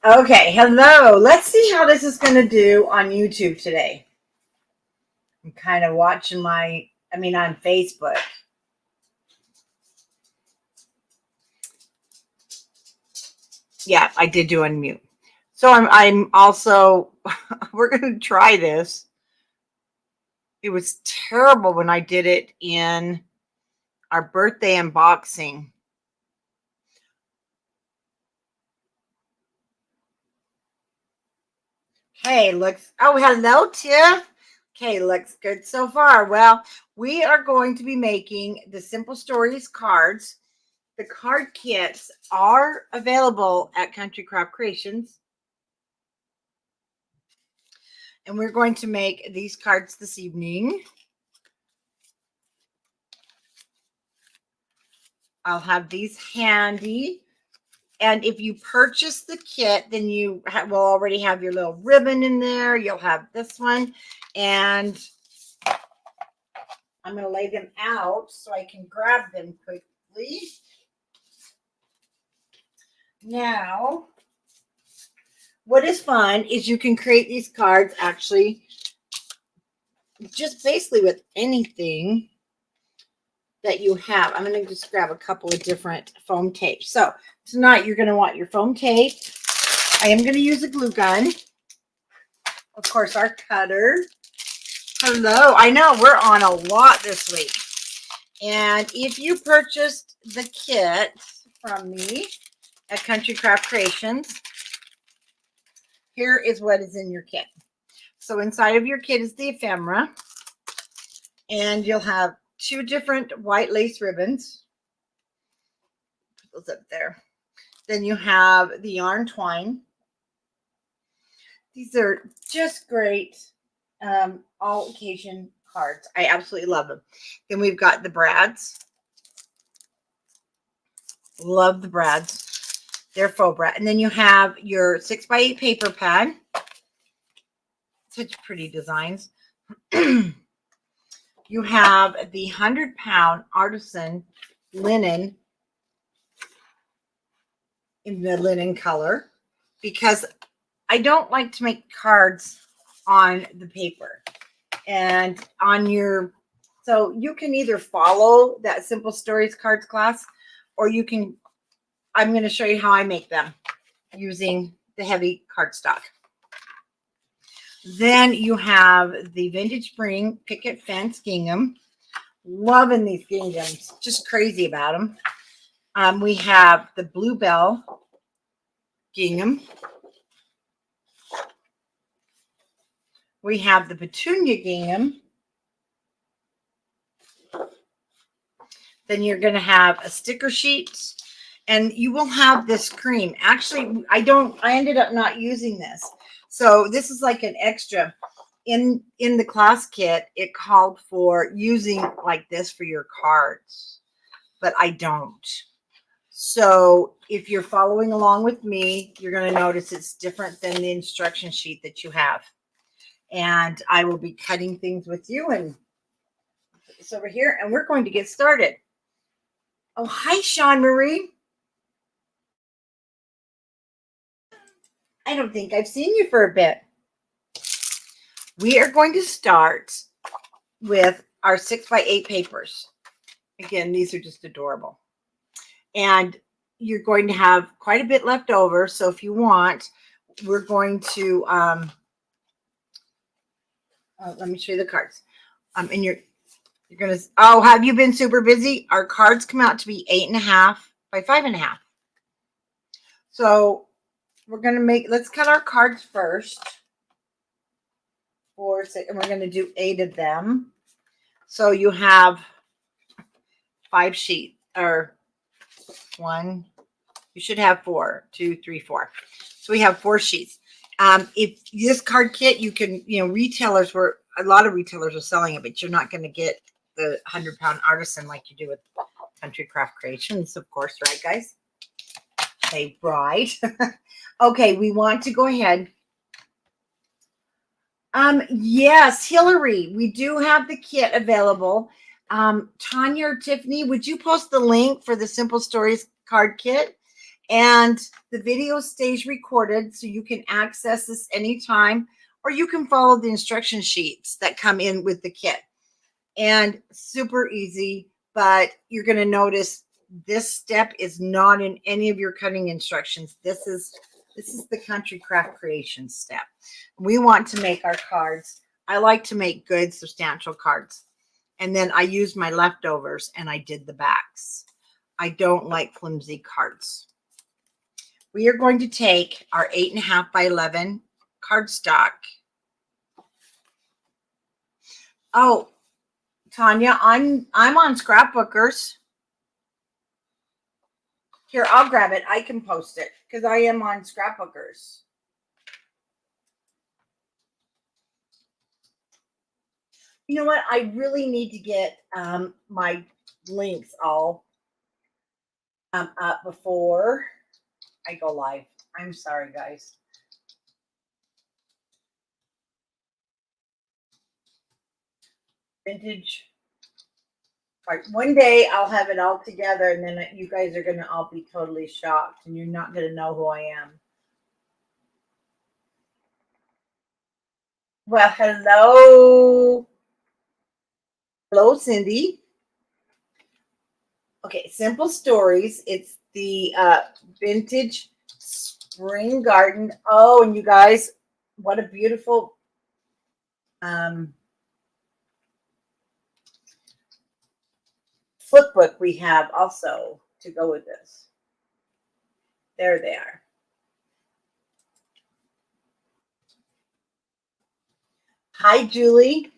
Okay, hello. Let's see how this is going to do on YouTube today. I'm kind of watching on Facebook. Yeah, I did do unmute. So I'm also, we're going to try this. It was terrible when I did it in our birthday unboxing. Hey, hello, Tiff. Okay, looks good so far. Well, we are going to be making the Simple Stories cards. The card kits are available at Country Craft Creations. And we're going to make these cards this evening. I'll have these handy. And if you purchase the kit, then you will already have your little ribbon in there. You'll have this one. And I'm going to lay them out so I can grab them quickly. Now, what is fun is you can create these cards actually just basically with anything that you have. I'm going to just grab a couple of different foam tapes. So tonight you're going to want your foam tape. I am going to use a glue gun. Of course, our cutter. Hello. I know we're on a lot this week. And if you purchased the kit from me at Country Craft Creations, here is what is in your kit. So inside of your kit is the ephemera. And you'll have 2 different white lace ribbons. Put those up there. Then you have the yarn twine. These are just great all occasion cards. I absolutely love them. Then we've got the brads. Love the brads. They're faux brad. And then you have your 6x8 paper pad. Such pretty designs. You have the 100-pound artisan linen in the linen color, because I don't like to make cards on the paper and on your, so you can either follow that Simple Stories cards class, or you can, I'm going to show you how I make them using the heavy cardstock. Then you have the Vintage Spring Picket Fence gingham. Loving these ginghams. Just crazy about them. We have the Bluebell gingham. We have the Petunia gingham. Then you're going to have a sticker sheet. And you will have this cream. Actually, I ended up not using this. So this is like an extra. In the class kit, it called for using like this for your cards, but I don't. So if you're following along with me, you're going to notice it's different than the instruction sheet that you have. And I will be cutting things with you and put this over here, and we're going to get started. Oh, hi, Sean Marie. I don't think I've seen you for a bit. We are going to start with our 6x8 papers. Again, these are just adorable. And you're going to have quite a bit left over. So if you want, we're going to, let me show you the cards. And you're going to, oh, have you been super busy? Our cards come out to be 8.5 by 5.5. So we're going to let's cut our cards first. 4, 6, and we're going to do 8 of them. So you have 5 sheets, or 1. You should have 4, 2, 3, 4. So we have 4 sheets. If this card kit, you can, retailers a lot of retailers are selling it, but you're not going to get the 100-pound artisan like you do with Country Craft Creations, of course, right, guys? Say right. Okay, we want to go ahead. Yes, Hillary, we do have the kit available. Tanya or Tiffany, would you post the link for the Simple Stories card kit? And the video stays recorded so you can access this anytime, or you can follow the instruction sheets that come in with the kit. And super easy, but you're going to notice this step is not in any of your cutting instructions. This is the Country Craft Creation step. We want to make our cards. I like to make good, substantial cards. And then I used my leftovers and I did the backs. I don't like flimsy cards. We are going to take our 8.5 by 11 cardstock. Oh, Tanya, I'm on Scrapbookers. Here, I'll grab it. I can post it because I am on Scrapbookers. You know what? I really need to get my links all up before I go live. I'm sorry, guys. Vintage. One day I'll have it all together, and then you guys are going to all be totally shocked, and you're not going to know who I am. Well, hello. Hello, Cindy. Okay, Simple Stories. It's the vintage spring garden. Oh, and you guys, what a beautiful flip book we have also to go with this. There they are. Hi, Julie.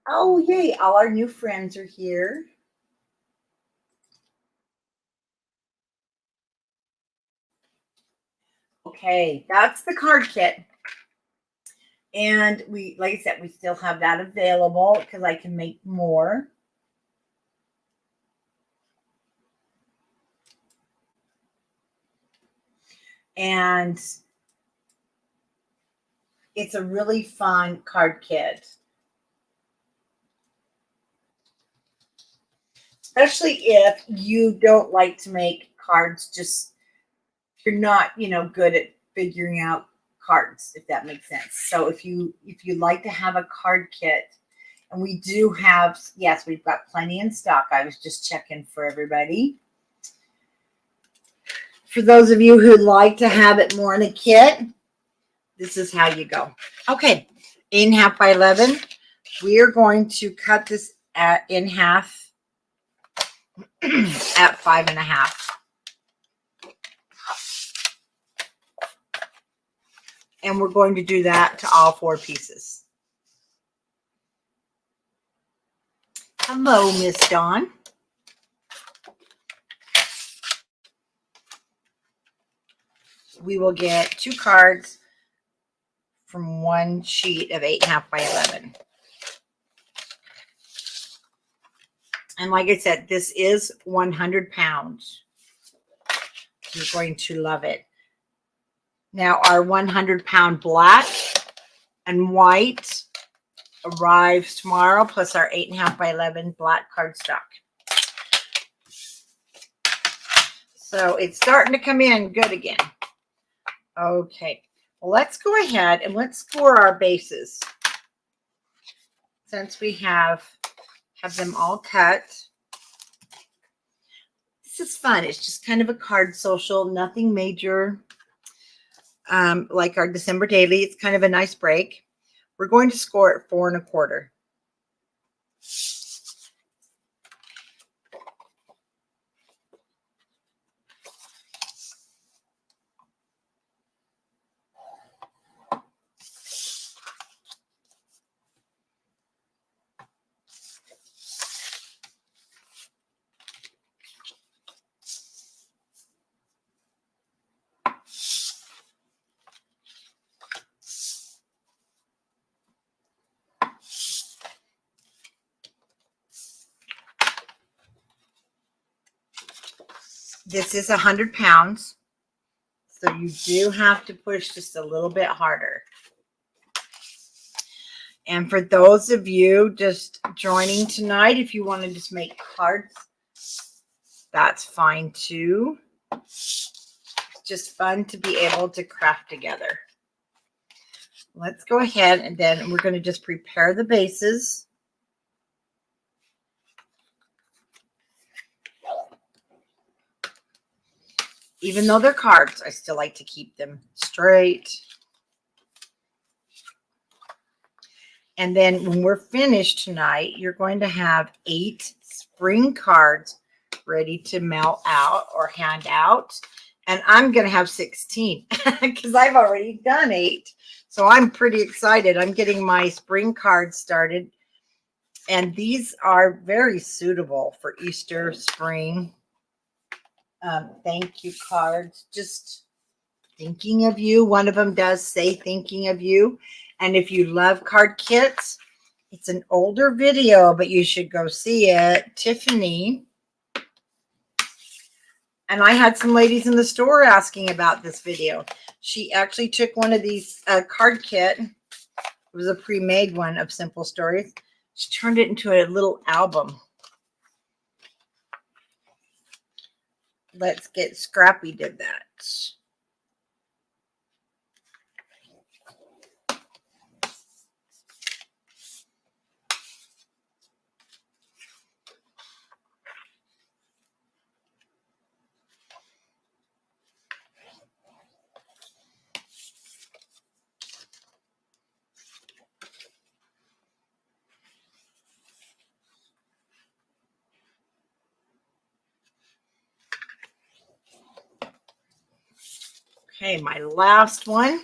Oh, yay. All our new friends are here. Okay, that's the card kit. And we, like I said, we still have that available because I can make more. And it's a really fun card kit. Especially if you don't like to make cards, just you're not, good at figuring out cards, if that makes sense. So if you like to have a card kit, and we do have, yes, we've got plenty in stock. I was just checking for everybody. For those of you who like to have it more in a kit, this is how you go. Okay, 8.5 by 11. We are going to cut this in half at 5.5. And we're going to do that to all 4 pieces. Hello, Miss Dawn. We will get 2 cards from 1 sheet of 8.5 by 11. And like I said, this is 100 pounds. You're going to love it. Now, our 100-pound black and white arrives tomorrow, plus our 8.5 by 11 black cardstock. So it's starting to come in good again. Okay, well, let's go ahead and let's score our bases. Since we have them all cut. This is fun. It's just kind of a card social, nothing major. Like our December daily, it's kind of a nice break. We're going to score at 4 1/4. This is 100 pounds. So you do have to push just a little bit harder. And for those of you just joining tonight, if you want to just make cards, that's fine too. just fun to be able to craft together. Let's go ahead and then we're going to just prepare the bases. Even though they're cards, I still like to keep them straight. And then when we're finished tonight, you're going to have 8 spring cards ready to mail out or hand out. And I'm going to have 16 because I've already done 8. So I'm pretty excited. I'm getting my spring cards started. And these are very suitable for Easter, spring. Thank you cards. Just thinking of you. One of them does say thinking of you. And if you love card kits, it's an older video, but you should go see it. Tiffany. And I had some ladies in the store asking about this video. She actually took one of these card kit. It was a pre-made one of Simple Stories. She turned it into a little album. Let's Get Scrappy did that. Okay, my last one.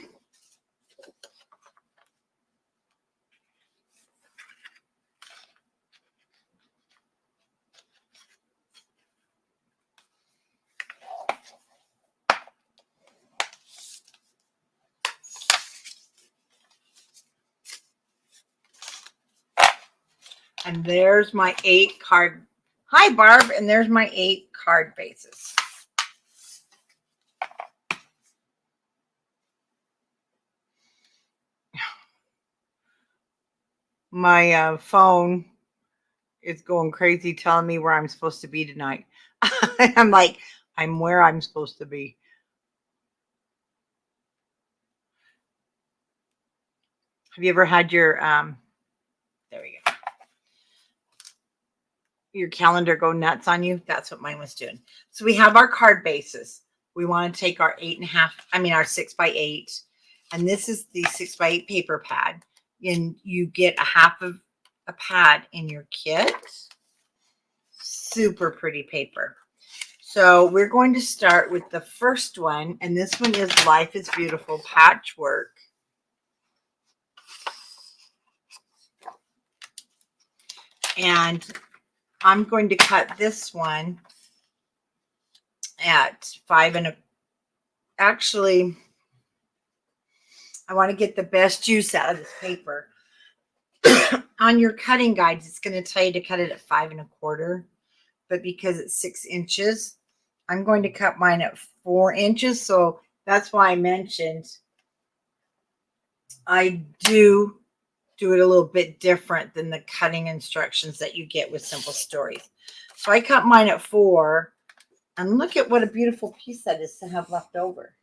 And there's my 8 card. Hi, Barb. And there's my 8 card bases. My phone is going crazy telling me where I'm supposed to be tonight. I'm like, I'm where I'm supposed to be. Have you ever had your, there we go, your calendar go nuts on you? That's what mine was doing. So we have our card bases. We want to take our 8.5, our 6x8. And this is the 6x8 paper pad. And you get a half of a pad in your kit. Super pretty paper. So we're going to start with the first one. And this one is Life is Beautiful Patchwork. And I'm going to cut this one at 5 1/4. Actually, I want to get the best juice out of this paper. On your cutting guides, it's going to tell you to cut it at 5 1/4. But because it's 6 inches, I'm going to cut mine at 4 inches. So that's why I mentioned I do it a little bit different than the cutting instructions that you get with Simple Stories. So I cut mine at 4, and look at what a beautiful piece that is to have left over.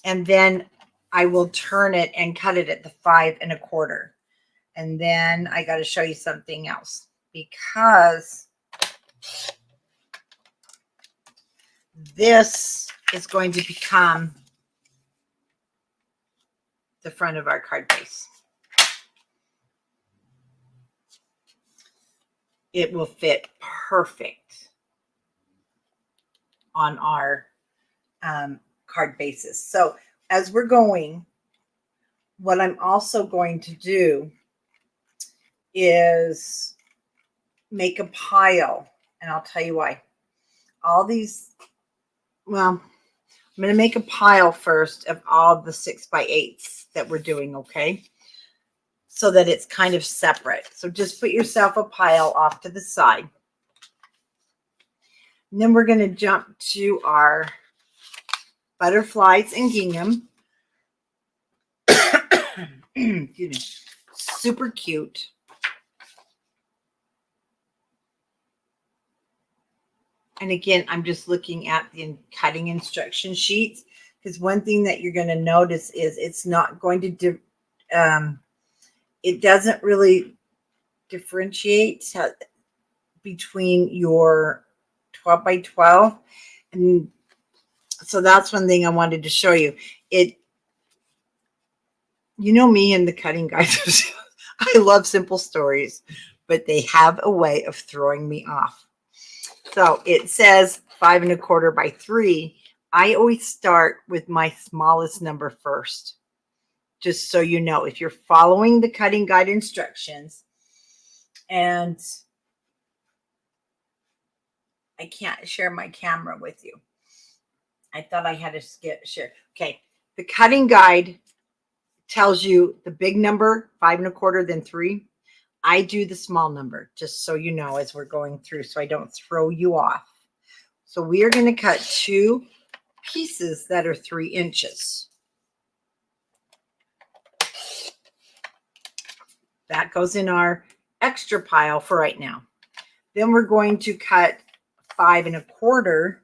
And then I will turn it and cut it at the 5 1/4. And then I got to show you something else, because this is going to become the front of our card base. It will fit perfect on our card bases. So as we're going, what I'm also going to do is make a pile, and I'll tell you why. All these, well, I'm going to make a pile first of all the 6x8s that we're doing, okay? So that it's kind of separate. So just put yourself a pile off to the side. And then we're going to jump to our butterflies and gingham. Excuse me. Super cute. And again, I'm just looking at the cutting instruction sheets, because one thing that you're going to notice is it's not going to it doesn't really differentiate between your 12 by 12. And so that's one thing I wanted to show you. You know me and the cutting guides. I love simple stories, but they have a way of throwing me off. So it says 5 1/4 by 3. I always start with my smallest number first. Just so you know, if you're following the cutting guide instructions, and I can't share my camera with you. I thought I had to share. Okay. The cutting guide tells you the big number, 5 1/4, then 3. I do the small number, just so you know, as we're going through, so I don't throw you off. So we are going to cut 2 pieces that are 3 inches. That goes in our extra pile for right now. Then we're going to cut 5 1/4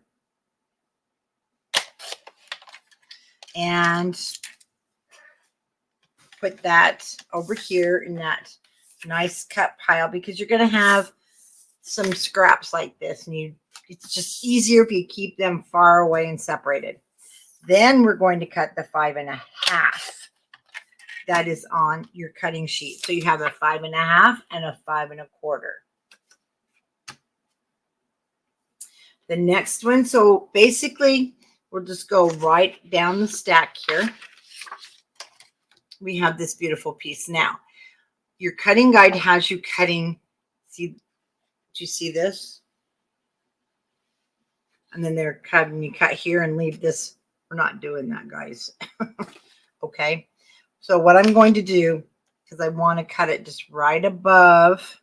and put that over here in that nice cut pile, because you're going to have some scraps like this, and it's just easier if you keep them far away and separated. Then we're going to cut the 5 1/2 that is on your cutting sheet. So you have a 5 1/2 and a 5 1/4. The next one, so basically we'll just go right down the stack here. We have this beautiful piece. Now, your cutting guide has you cutting, see, do you see this? And then they're cutting, you cut here and leave this. We're not doing that, guys. Okay. So what I'm going to do, because I want to cut it just right above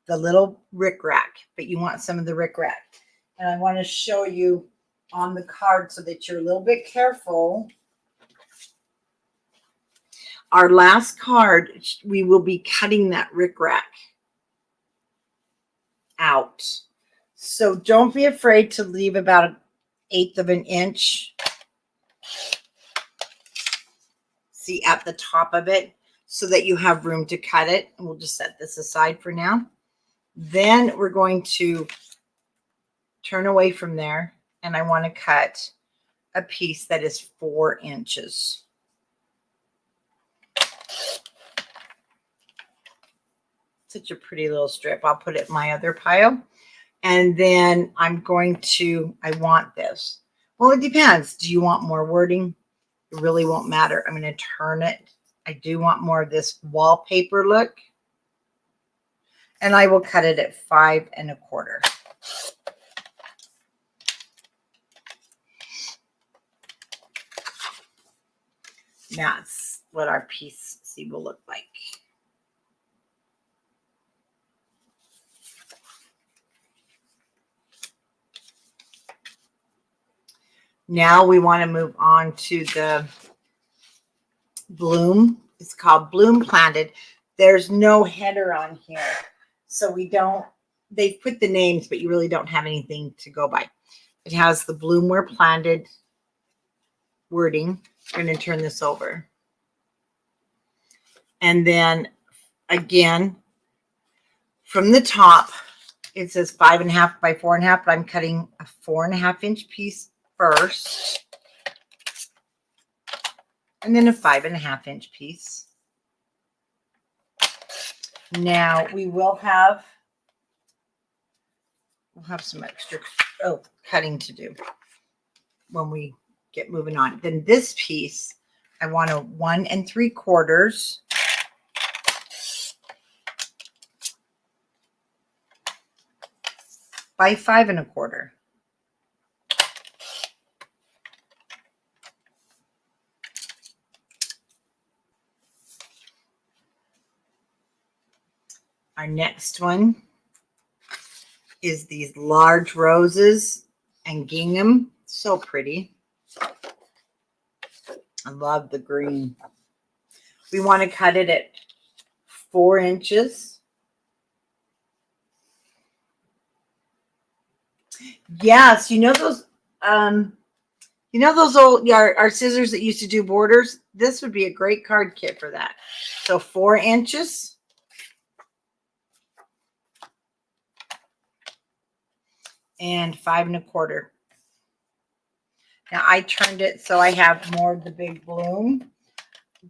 the little rickrack, but you want some of the rickrack. And I want to show you on the card so that you're a little bit careful. Our last card, we will be cutting that rickrack out. So don't be afraid to leave about 1/8 of an inch. See, at the top of it, so that you have room to cut it. And we'll just set this aside for now. Then we're going to turn away from there, and I want to cut a piece that is 4 inches. Such a pretty little strip. I'll put it in my other pile. And then I want this. Well, it depends. Do you want more wording? It really won't matter. I'm going to turn it. I do want more of this wallpaper look. And I will cut it at 5 1/4. That's what our piece will look like. Now we want to move on to the bloom. It's called Bloom Planted. There's no header on here, so they've put the names, but you really don't have anything to go by. It has the Bloom Where Planted wording. I'm going to turn this over. And then again, from the top, it says 5 1/2 by 4 1/2, but I'm cutting a 4 1/2 inch piece first, and then a 5 1/2 inch piece. Now we'll have some extra cutting to do when we get moving on. Then this piece, I want a 1 3/4 by 5 1/4. Our next one is these large roses and gingham. So pretty. I love the green. We want to cut it at 4 inches. Yes, you know those old our scissors that used to do borders? This would be a great card kit for that. So 4 inches. And 5 1/4. Now I turned it so I have more of the big bloom.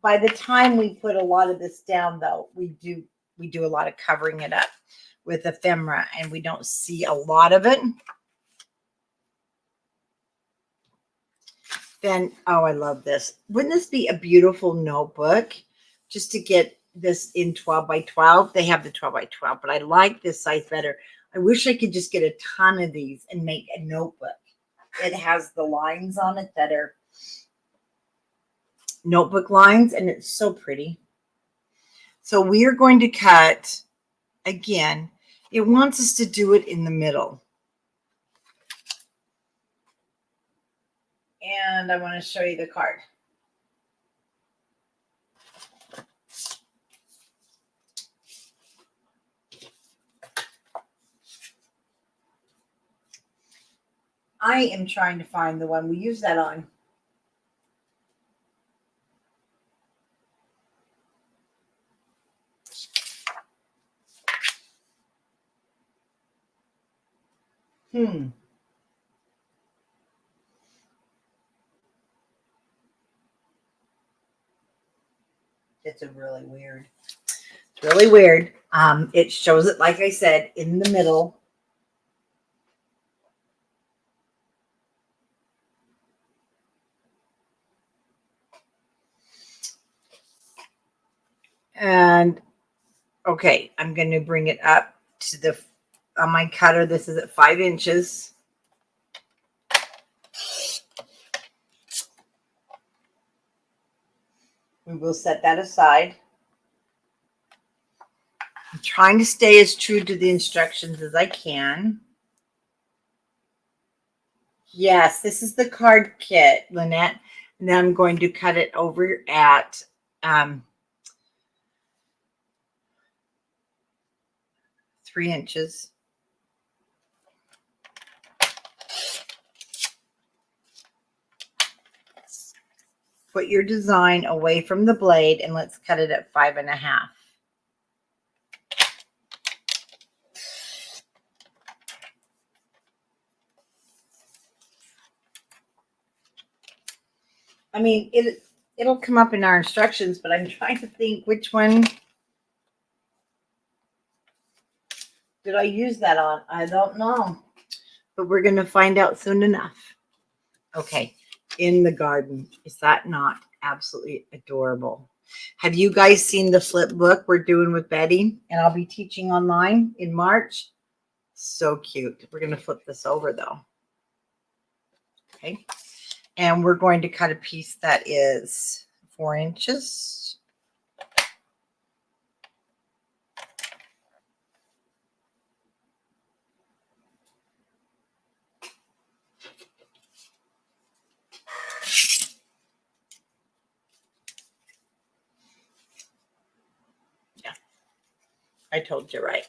By the time we put a lot of this down, though, we do a lot of covering it up with ephemera, and we don't see a lot of it. Then, oh, I love this. Wouldn't this be a beautiful notebook just to get this in 12 by 12? They have the 12 by 12, but I like this size better. I wish I could just get a ton of these and make a notebook. It has the lines on it that are notebook lines, and it's so pretty. So we are going to cut, again, it wants us to do it in the middle. And I want to show you the card. I am trying to find the one we use that on. It's a really weird. It's really weird. It shows it, like I said, in the middle. And okay, I'm going to bring it up to the on my cutter. This is at 5 inches. We will set that aside. I'm trying to stay as true to the instructions as I can. Yes, this is the card kit, Lynette. And then I'm going to cut it over at 3 inches. Put your design away from the blade and let's cut it at 5 1/2. I mean, it'll come up in our instructions, but I'm trying to think which one did I use that on? I don't know, but we're going to find out soon enough. Okay, in the garden. Is that not absolutely adorable? Have you guys seen the flip book we're doing with Betty? And I'll be teaching online in March. So cute. We're going to flip this over though. Okay. And we're going to cut a piece that is 4 inches. Yeah, I told you right.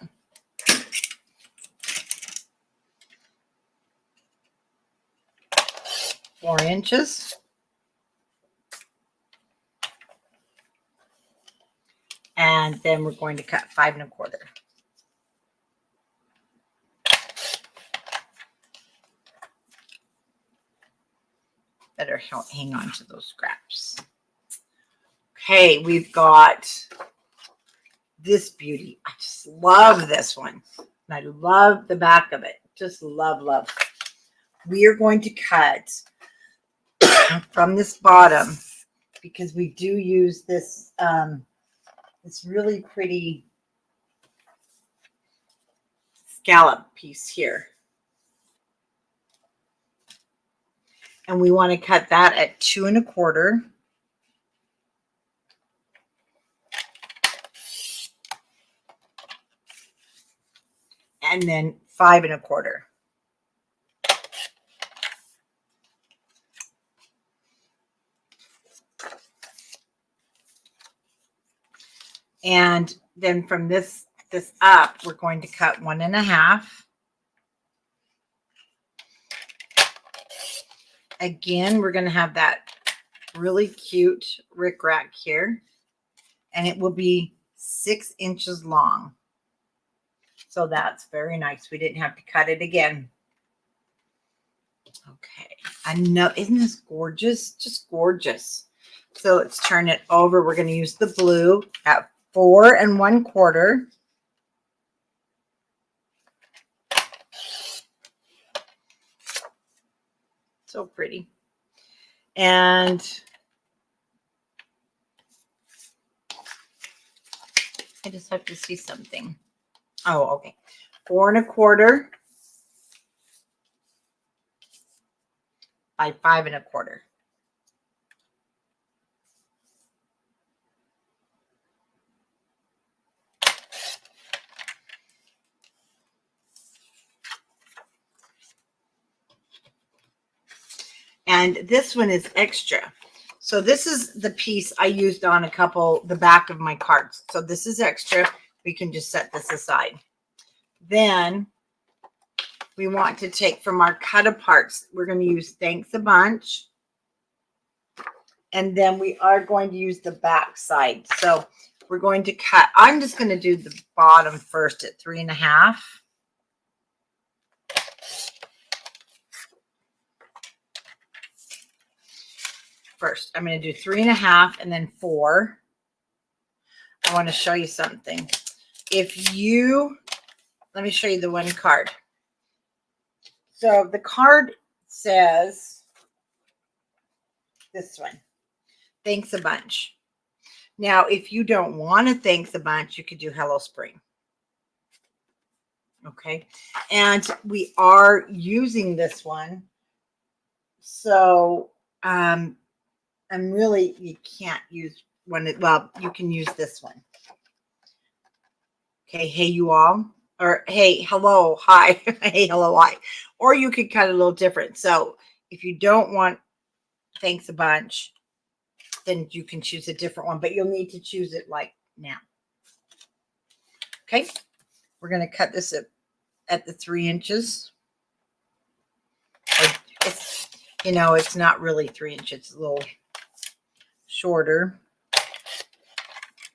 Four inches. And then we're going to cut 5 1/4. Better hang on to those scraps. Okay, we've got this beauty. I just love this one. And I love the back of it. Just love, love. We are going to cut from this bottom because we do use this this really pretty scallop piece here. And we want to cut that at 2 1/4. And then 5 1/4. And then from this up, we're going to cut 1 1/2. again, we're going to have that really cute rickrack here, and it will be 6 inches long. So that's very nice. We didn't have to cut it again. Okay, I know, isn't this gorgeous? Just gorgeous. So let's turn it over. We're going to use the blue at 4 1/4. So pretty. And I just have to see something. Oh, okay. 4 1/4 by 5 1/4. And this one is extra. So this is the piece I used on the back of my cards. So this is extra. We can just set this aside. Then we want to take from our cut aparts. We're going to use Thanks a Bunch. And then we are going to use the back side. So we're going to cut. I'm just going to do the bottom first at 3 1/2. First, I'm going to do 3 1/2 and then 4. I want to show you something. Let me show you the one card. So the card says this one, Thanks a Bunch. Now, if you don't want to Thanks a Bunch, you could do Hello Spring. Okay. And we are using this one. So, you can't use one. Well, you can use this one. Okay. Hey, you all. Or hey, hello, hi. Hey, hello, hi. Or you could cut it a little different. So if you don't want Thanks a Bunch, then you can choose a different one. But you'll need to choose it like now. Okay. We're going to cut this at the 3 inches. It's not really 3 inches. It's a little shorter.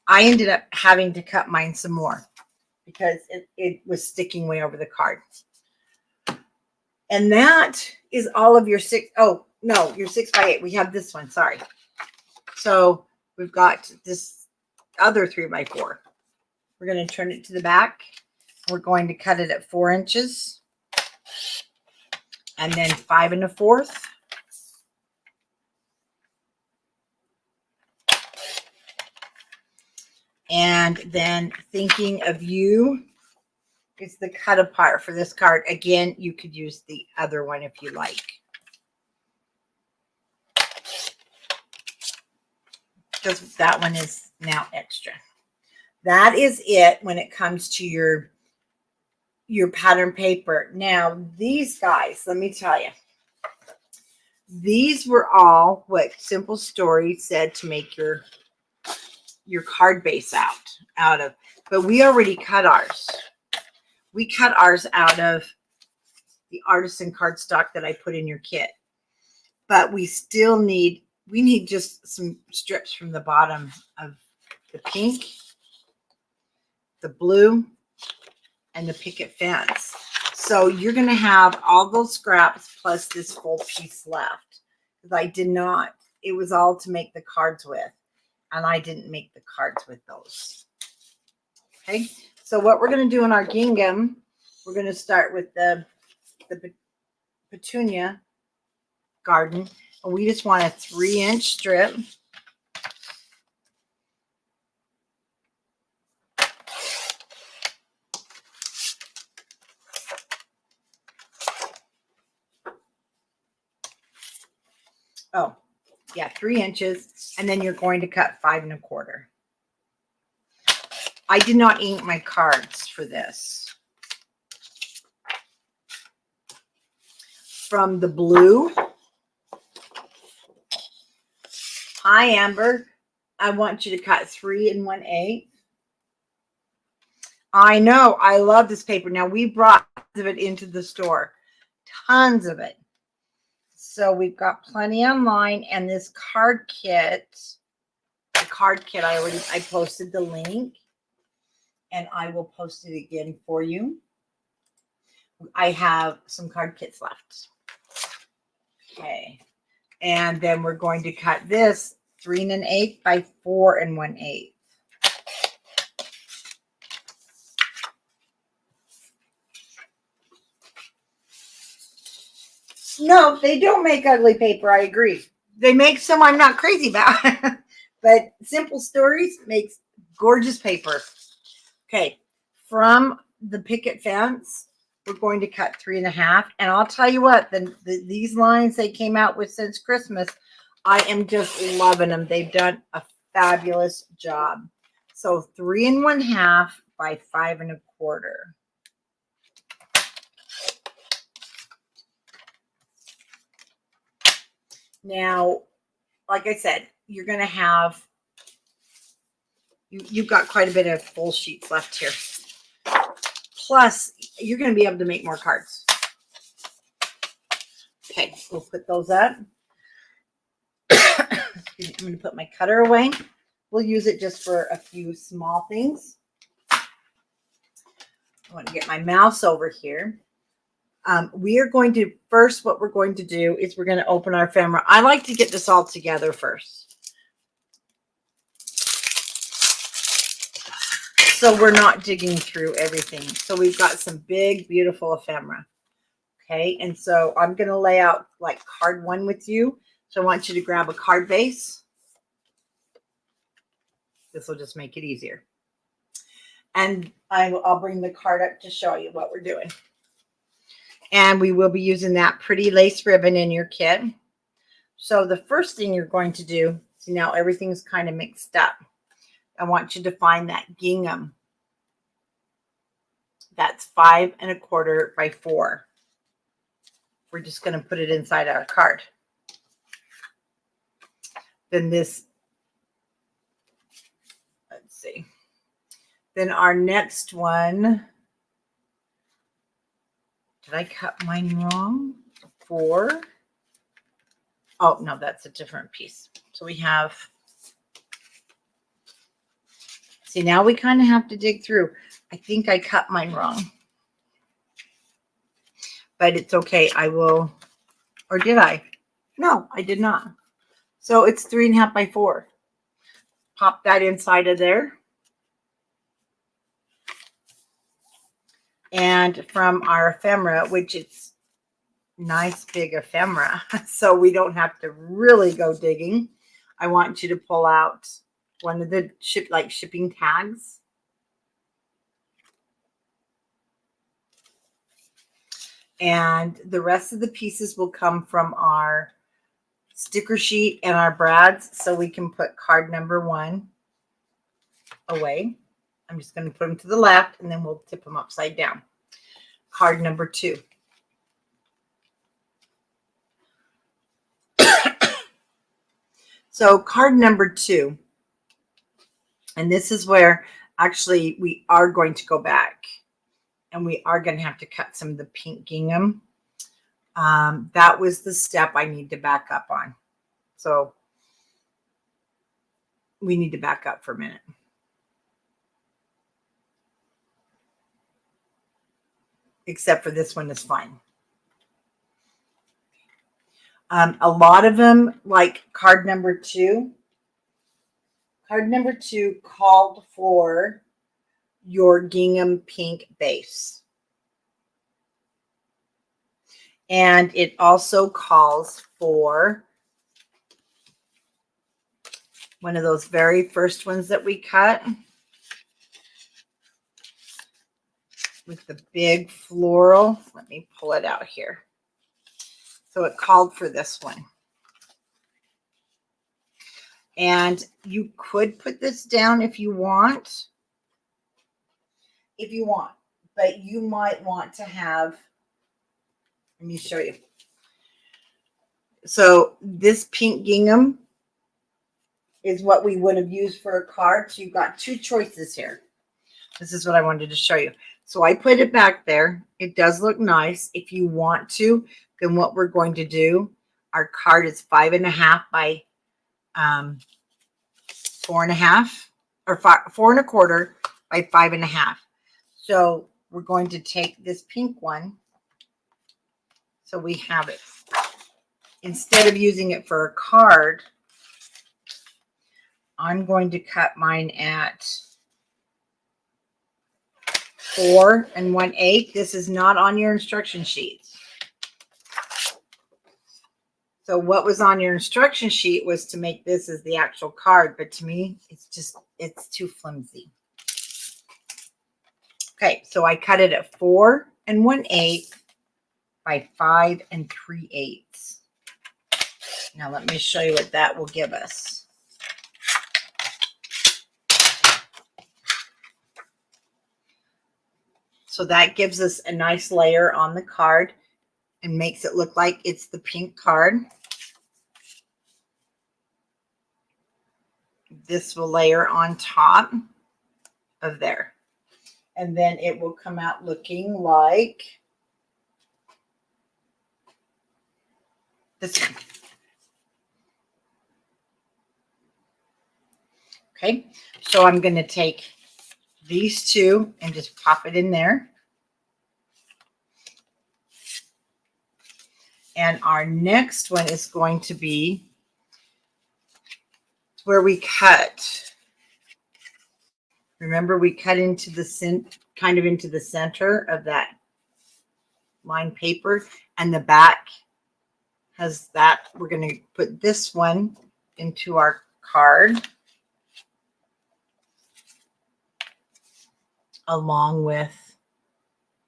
I ended up having to cut mine some more because it was sticking way over the card. And that is all of your 6. Oh, no, your 6 by 8. We have this one. Sorry. So we've got this other 3 by 4. We're going to turn it to the back. We're going to cut it at 4 inches. And then 5 1/4. And then Thinking of You is the cut apart for this card. Again, you could use the other one if you like. Because that one is now extra. That is it when it comes to your pattern paper. Now, these guys, let me tell you. These were all what Simple Story said to make your card base out of. But we already cut ours. We cut ours out of the artisan cardstock that I put in your kit. But we still need just some strips from the bottom of the pink, the blue, and the picket fence. So you're going to have all those scraps plus this full piece left. Because I did not, it was all to make the cards with. And I didn't make the cards with those. Okay, so what we're going to do in our gingham, we're going to start with the petunia garden. And we just want a 3-inch strip. Oh, yeah, 3 inches. And then you're going to cut 5 1/4. I did not ink my cards for this. From the blue. Hi, Amber. I want you to cut 3 1/8. I know. I love this paper. Now, we brought tons of it into the store. Tons of it. So we've got plenty online, and this card kit, the card kit, I posted the link, and I will post it again for you. I have some card kits left. Okay. And then we're going to cut this 3 1/8 by 4 1/8. No, they don't make ugly paper. I agree. They make some I'm not crazy about. But Simple Stories makes gorgeous paper. Okay. From the picket fence, we're going to cut 3 1/2. And I'll tell you what, these lines they came out with since Christmas, I am just loving them. They've done a fabulous job. So 3 1/2 by 5 1/4. Now, like I said, you're going to have, you've got quite a bit of full sheets left here. Plus, you're going to be able to make more cards. Okay, we'll put those up. I'm going to put my cutter away. We'll use it just for a few small things. I want to get my mouse over here. We are going to, first, what we're going to do is we're going to open our ephemera. I like to get this all together first, so we're not digging through everything. So we've got some big, beautiful ephemera. Okay, and so I'm going to lay out like card 1 with you. So I want you to grab a card base. This will just make it easier. And I'll bring the card up to show you what we're doing. And we will be using that pretty lace ribbon in your kit. So the first thing you're going to do, see now everything's kind of mixed up. I want you to find that gingham. That's 5 1/4 by 4. We're just going to put it inside our card. Then this, let's see. Then our next one, did I cut mine wrong? 4. Oh, no, that's a different piece. So we have, see, now we kind of have to dig through. I think I cut mine wrong. But it's okay. I will, or did I? No, I did not. So it's 3 1/2 by 4. Pop that inside of there. And from our ephemera, which it's nice big ephemera, so we don't have to really go digging, I want you to pull out one of the shipping tags. And the rest of the pieces will come from our sticker sheet and our brads, so we can put card number 1 away. I'm just going to put them to the left, and then we'll tip them upside down. Card number 2. So card number 2, and this is where actually we are going to go back, and we are going to have to cut some of the pink gingham. That was the step I need to back up on. So we need to back up for a minute. Except for this one is fine. A lot of them, like card number 2. Card number 2 called for your gingham pink base. And it also calls for one of those very first ones that we cut with the big floral. Let me pull it out here. So it called for this one. And you could put this down if you want. But you might want to have, let me show you. So this pink gingham is what we would have used for a card. So you've got 2 choices here. This is what I wanted to show you. So I put it back there. It does look nice. If you want to, then what we're going to do, our card is 5.5 by 4.5, or 4.25 by 5.5. So we're going to take this pink one. So we have it. Instead of using it for a card, I'm going to cut mine at 4 1/8. This is not on your instruction sheets. So what was on your instruction sheet was to make this as the actual card, but to me, it's too flimsy. Okay, so I cut it at 4 1/8 by 5 3/8. Now let me show you what that will give us. So that gives us a nice layer on the card and makes it look like it's the pink card. This will layer on top of there. And then it will come out looking like this one. Okay, so I'm going to take these two and just pop it in there. And our next one is going to be where we cut. Remember, we cut into the kind of into the center of that lined paper, and the back has that. We're going to put this one into our card along with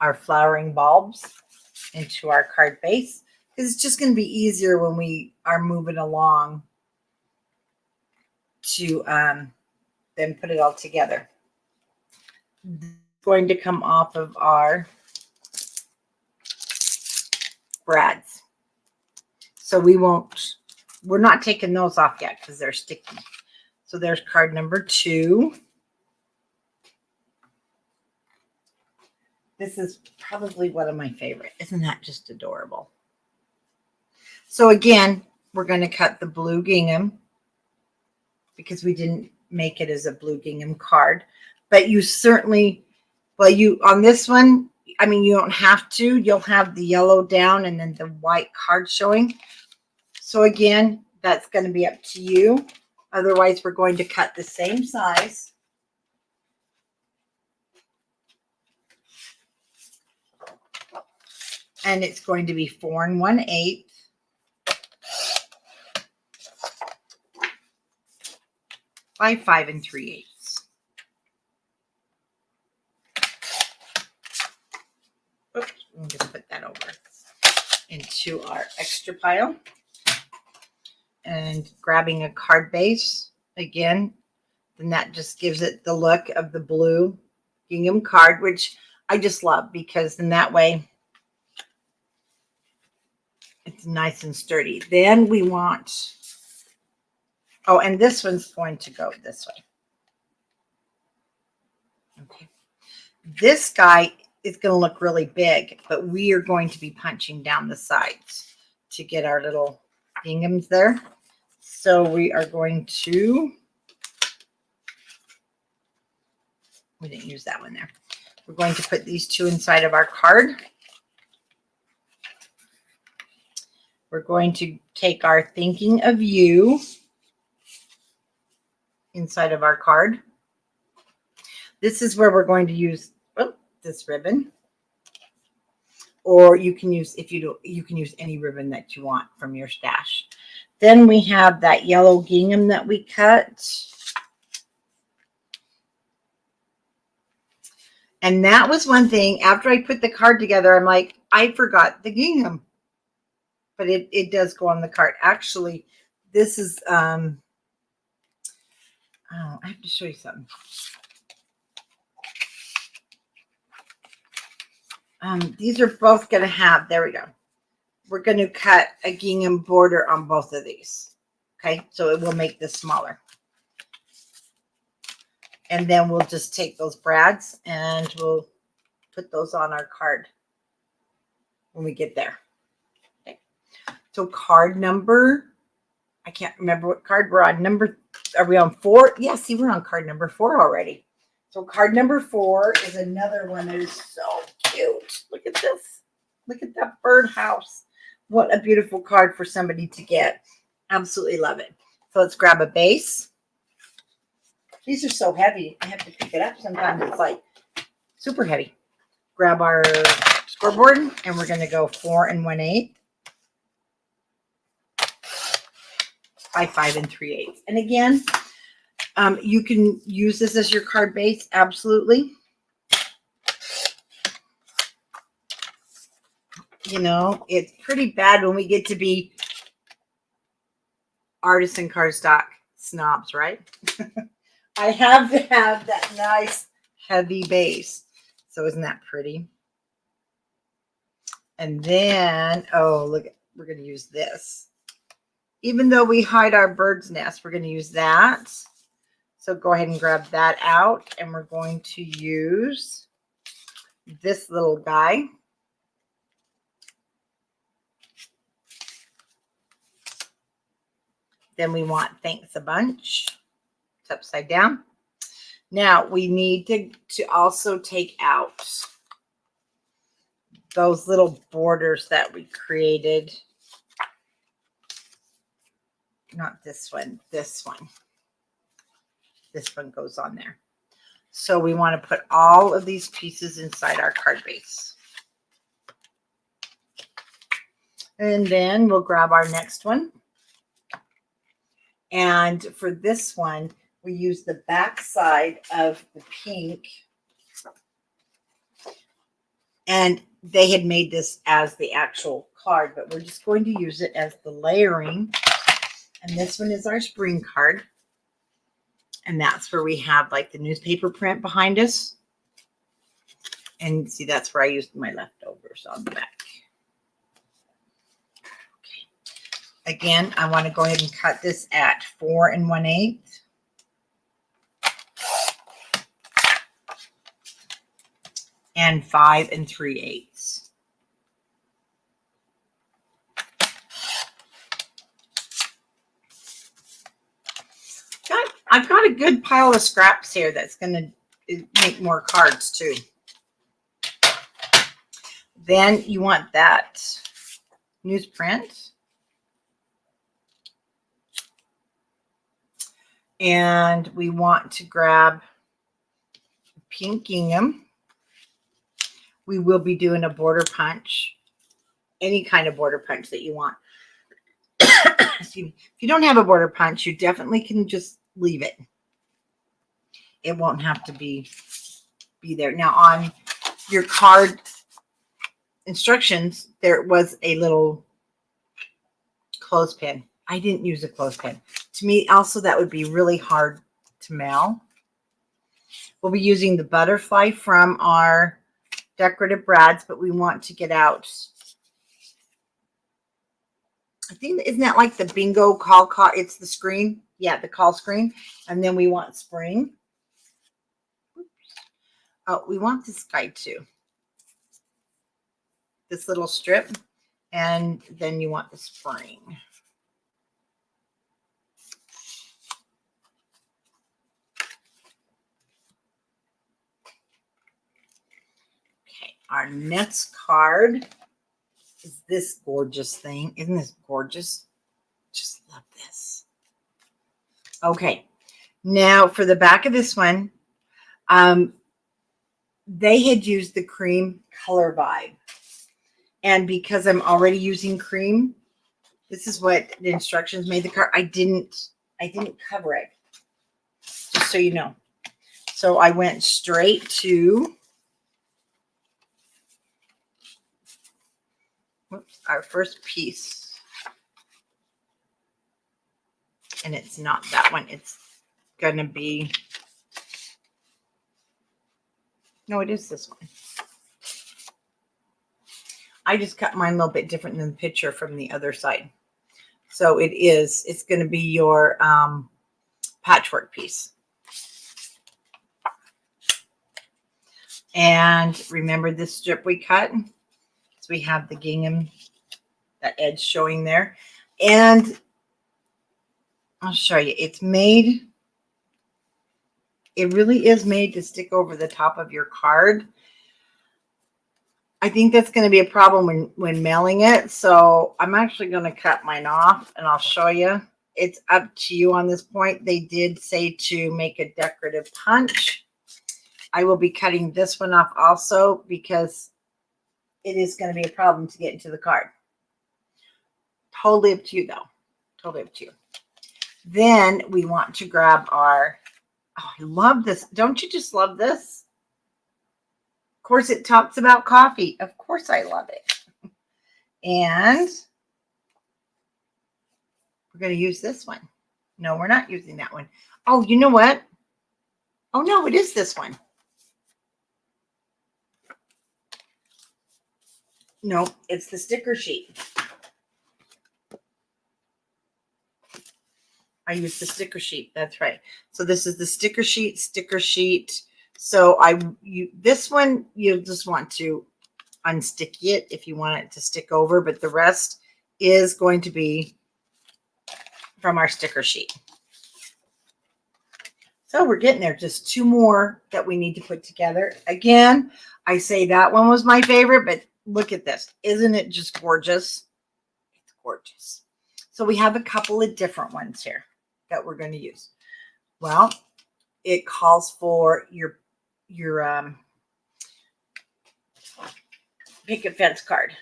our flowering bulbs into our card base, because it's just going to be easier when we are moving along to then put it all together. It's going to come off of our brads. So we're not taking those off yet because they're sticky. So there's card number 2. This is probably one of my favorite. Isn't that just adorable? So again, we're going to cut the blue gingham because we didn't make it as a blue gingham card. But you certainly, on this one, I mean, you don't have to. You'll have the yellow down and then the white card showing. So again, that's going to be up to you. Otherwise, we're going to cut the same size. And it's going to be 4 1/8 by 5 3/8. Oops, I'm just put that over into our extra pile. And grabbing a card base again, then that just gives it the look of the blue gingham card, which I just love because then that way it's nice and sturdy. Then we want, oh, and this one's going to go this way. Okay. This guy is going to look really big, but we are going to be punching down the sides to get our little ginghams there. So we are going to, we didn't use that one there. We're going to put these two inside of our card. We're going to take our thinking of you inside of our card. This is where we're going to use this ribbon. Or you can use, if you do, you can use any ribbon that you want from your stash. Then we have that yellow gingham that we cut. And that was one thing, after I put the card together, I'm like, I forgot the gingham. But it does go on the card. Actually, this is, oh, I have to show you something. These are both going to have, there we go. We're going to cut a gingham border on both of these. Okay, so it will make this smaller. And then we'll just take those brads and we'll put those on our card when we get there. Okay. So card number, I can't remember what card we're on. Are we on 4? Yeah, see, we're on card number 4 already. So card number 4 is another one that is so cute. Look at this. Look at that birdhouse. What a beautiful card for somebody to get. Absolutely love it. So let's grab a base. These are so heavy. I have to pick it up. Sometimes it's like super heavy. Grab our scoreboard, and we're going to go 4 1/8 by 5 3/8. And again, you can use this as your card base. Absolutely. You know, it's pretty bad when we get to be artisan cardstock snobs, right? I have to have that nice heavy base. So isn't that pretty? And then, oh, look, we're going to use this. Even though we hide our bird's nest, we're going to use that. So go ahead and grab that out. And we're going to use this little guy. Then we want thanks a bunch. It's upside down. Now we need to also take out those little borders that we created. Not this one, this one. This one goes on there. So we want to put all of these pieces inside our card base. And then we'll grab our next one. And for this one, we use the back side of the pink. And they had made this as the actual card, but we're just going to use it as the layering. And this one is our spring card. And that's where we have like the newspaper print behind us. And see, that's where I used my leftovers on the back. Okay. Again, I want to go ahead and cut this at 4 1/8. And 5 3/8. I've got a good pile of scraps here that's going to make more cards too. Then you want that newsprint. And we want to grab pink gingham. We will be doing a border punch, any kind of border punch that you want. Excuse me. If you don't have a border punch, you definitely can just leave it. It won't have to be there. Now on your card instructions, there was a little clothespin. I didn't use a clothespin. To me, also, that would be really hard to mail. We'll be using the butterfly from our decorative brads, but we want to get out. I think, isn't that like the bingo call? It's the screen. Yeah, the call screen. And then we want spring. Oops. Oh, we want this guy too. This little strip. And then you want the spring. Okay, our next card is this gorgeous thing. Isn't this gorgeous? Just love this. Okay, now for the back of this one, they had used the cream color vibe. And because I'm already using cream, this is what the instructions made the card. I didn't cover it, just so you know. So I went straight to our first piece. And it's not that one. It's going to be, no, it is this one. I just cut mine a little bit different than the picture from the other side. So it's going to be your patchwork piece. And remember this strip we cut? So we have the gingham that edge showing there. And I'll show you. It's made, it really is made to stick over the top of your card. I think that's going to be a problem when mailing it. So I'm actually going to cut mine off and I'll show you. It's up to you on this point. They did say to make a decorative punch. I will be cutting this one off also because it is going to be a problem to get into the card. Totally up to you though. Totally up to you. Then we want to grab our, oh, I love this. Don't you just love this? Of course, it talks about coffee. Of course, I love it. And we're going to use this one. No, we're not using that one. Oh, you know what? Oh, no, it is this one. No, it's the sticker sheet. I use the sticker sheet. That's right. So this is the sticker sheet, So this one, you'll just want to unsticky it if you want it to stick over, but the rest is going to be from our sticker sheet. So we're getting there. Just two more that we need to put together. Again, I say that one was my favorite, but look at this. Isn't it just gorgeous? It's gorgeous. So we have a couple of different ones here that we're going to use. Well, it calls for your picket fence card.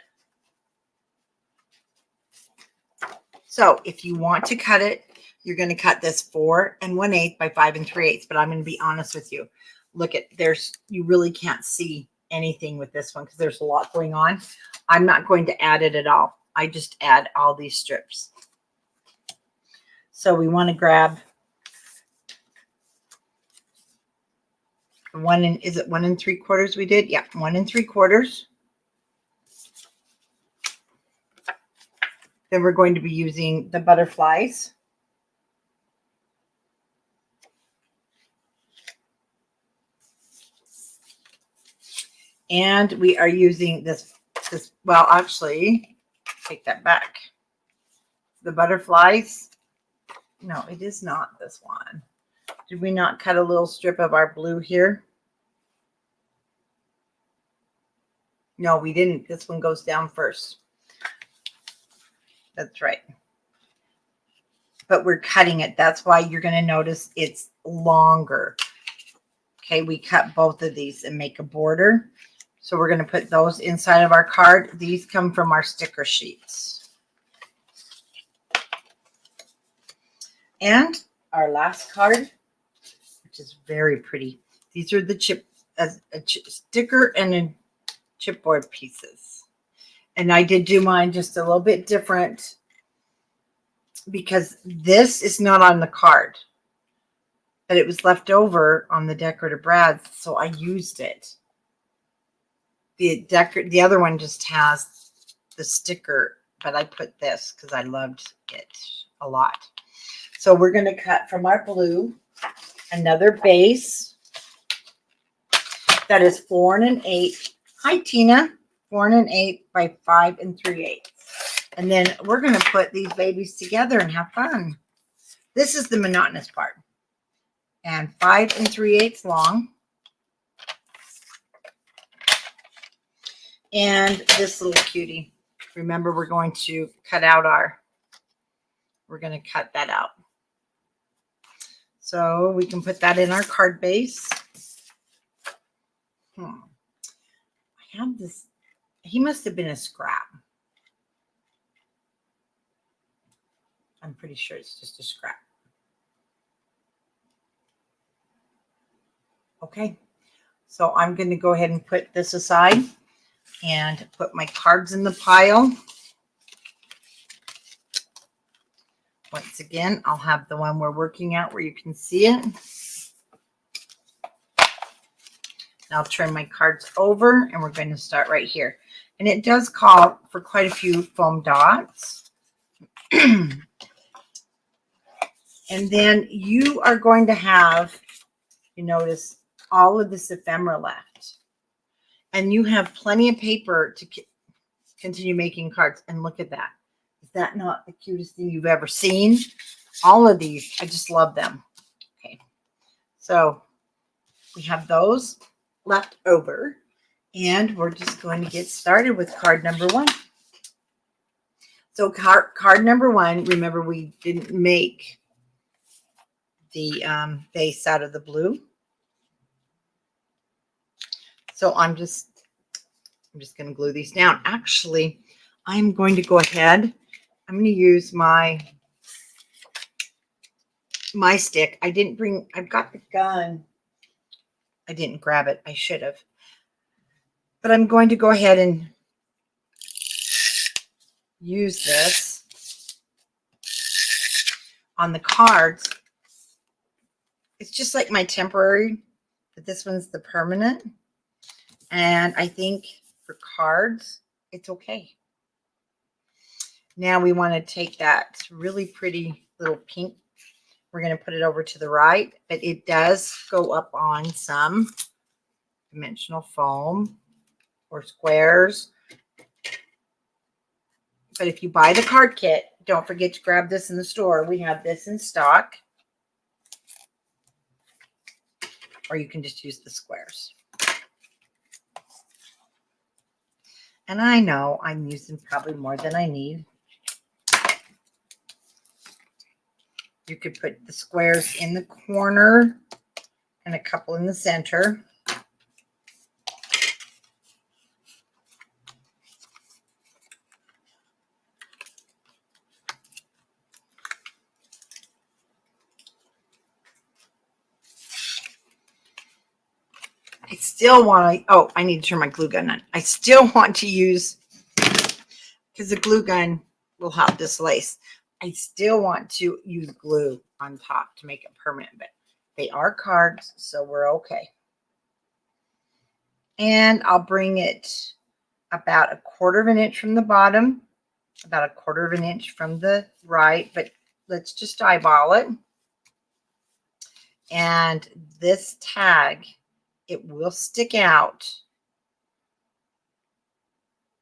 So if you want to cut it, you're going to cut this 4 1/8 by 5 3/8. But I'm going to be honest with you. Look at you really can't see anything with this one because there's a lot going on. I'm not going to add it at all. I just add all these strips. So we want to grab is it 1 3/4 we did? Yeah, 1 3/4. Then we're going to be using the butterflies. And we are using this, well, actually, take that back. The butterflies. No, it is not this one. Did we not cut a little strip of our blue here? No, we didn't. This one goes down first. That's right. But we're cutting it. That's why you're going to notice it's longer. Okay, we cut both of these and make a border. So we're going to put those inside of our card. These come from our sticker sheets. And our last card, which is very pretty. These are the sticker and a chipboard pieces. And I did do mine just a little bit different because this is not on the card, but it was left over on the decorative brads, so I used it. The other one just has the sticker, but I put this because I loved it a lot. So we're going to cut from our blue another base that is 4 1/8. Hi, Tina. 4 1/8 by 5 3/8. And then we're going to put these babies together and have fun. This is the monotonous part. And 5 3/8 long. And this little cutie. Remember, we're going to cut out we're going to cut that out. So we can put that in our card base. I have this. He must have been a scrap. I'm pretty sure it's just a scrap. Okay. So I'm going to go ahead and put this aside and put my cards in the pile. Once again, I'll have the one we're working at where you can see it. I'll turn my cards over and we're going to start right here. And it does call for quite a few foam dots. And then you are going to have, you notice, all of this ephemera left. And you have plenty of paper continue making cards. And look at that. Is that not the cutest thing you've ever seen? All of these, I just love them. Okay, so we have those left over, and we're just going to get started with card number 1. So card number 1, remember we didn't make the base out of the blue. So I'm just going to glue these down. Actually, I'm going to go ahead. I'm going to use my stick. I've got the gun. I didn't grab it. I should have. But I'm going to go ahead and use this on the cards. It's just like my temporary, but this one's the permanent. And I think for cards, it's okay. Now we want to take that really pretty little pink. We're going to put it over to the right, but it does go up on some dimensional foam or squares. But if you buy the card kit, don't forget to grab this in the store. We have this in stock. Or you can just use the squares. And I know I'm using probably more than I need. You could put the squares in the corner and a couple in the center. I still want to, I need to turn my glue gun on. I still want to use, because the glue gun will have this lace. I still want to use glue on top to make it permanent, but they are cards, so we're okay. And I'll bring it about 1/4 of an inch from the bottom, about 1/4 of an inch from the right, but let's just eyeball it. And this tag, it will stick out.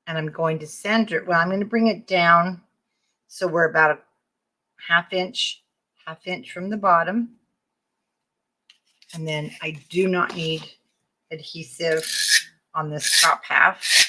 And I'm going to center it. Well, I'm going to bring it down so we're about a half inch from the bottom. And then I do not need adhesive on this top half.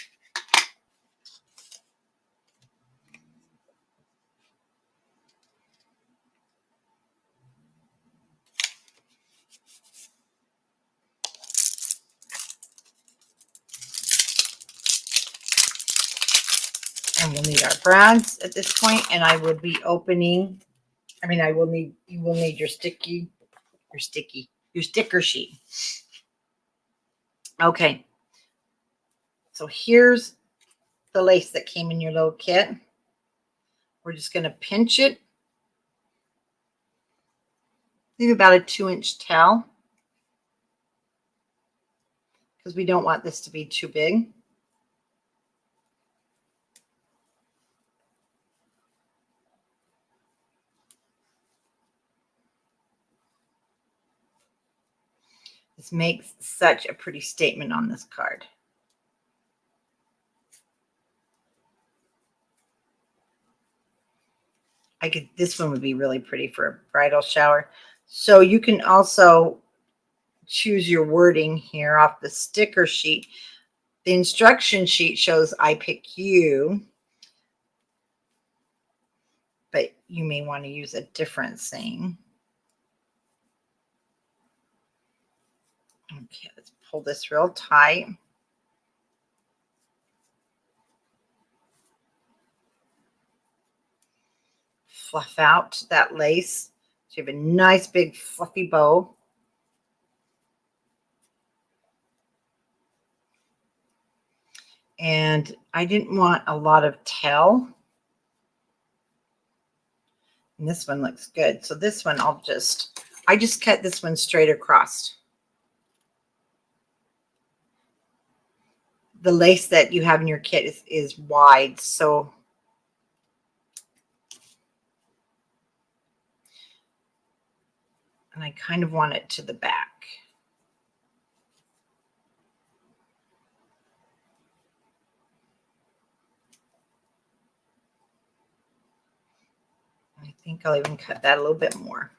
And we'll need our brads at this point, and I will be opening. You will need your sticker sheet. Okay. So here's the lace that came in your little kit. We're just going to pinch it. Leave about a 2-inch tail, because we don't want this to be too big. This makes such a pretty statement on this card. This one would be really pretty for a bridal shower. So you can also choose your wording here off the sticker sheet. The instruction sheet shows I pick you, but you may want to use a different saying. Okay, let's pull this real tight. Fluff out that lace so you have a nice big fluffy bow. And I didn't want a lot of tail. And this one looks good. So this one I just cut this one straight across. The lace that you have in your kit is wide, so and I kind of want it to the back. think I'll even cut that a little bit more.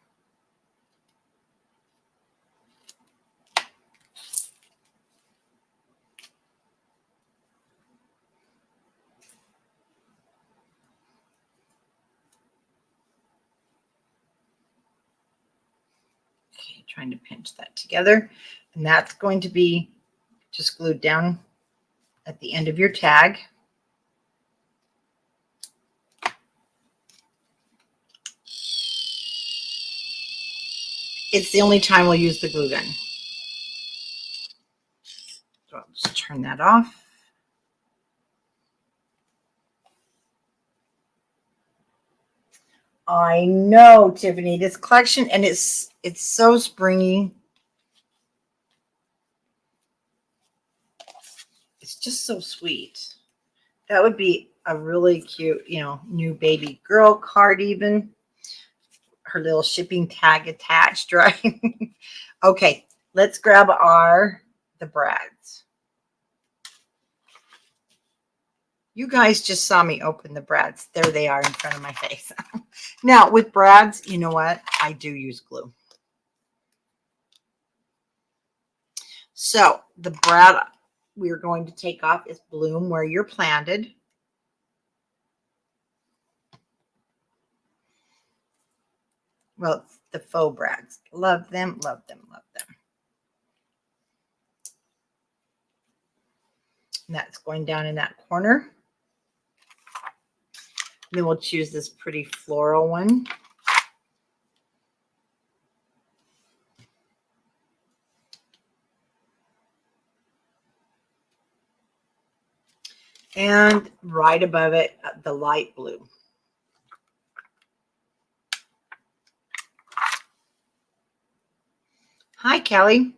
Okay, trying to pinch that together. And that's going to be just glued down at the end of your tag. It's the only time we'll use the glue gun. So I'll just turn that off. I know, Tiffany, this collection, and it's so springy. It's just so sweet. That would be a really cute, new baby girl card even. Her little shipping tag attached, right? Okay, let's grab the brads. You guys just saw me open the brads. There they are in front of my face. Now, with brads, you know what? I do use glue. So, the brad we're going to take off is Bloom Where You're Planted. Well, the faux brads. Love them, love them, love them. And that's going down in that corner. Then we'll choose this pretty floral one. And right above it, the light blue. Hi, Kelly.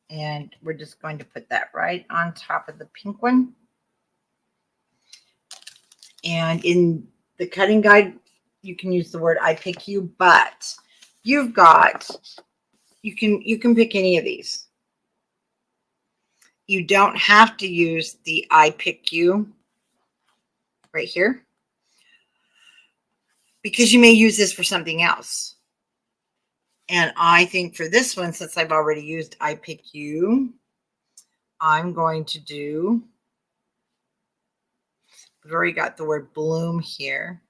And we're just going to put that right on top of the pink one. And in the cutting guide, you can use the word I pick you, but you can pick any of these. You don't have to use the I pick you right here, because you may use this for something else. And I think for this one, since I've already used I pick you, I'm going to do, I've already got the word bloom here.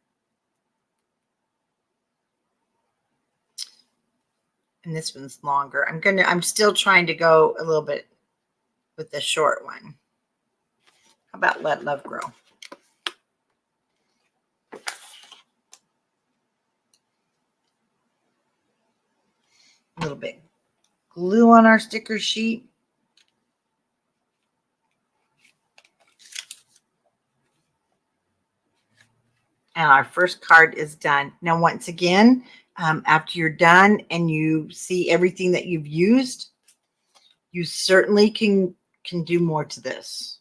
And this one's longer. I'm still trying to go a little bit with the short one. How about Let Love Grow? A little bit glue on our sticker sheet. And our first card is done. Now, once again, after you're done and you see everything that you've used, you certainly can do more to this.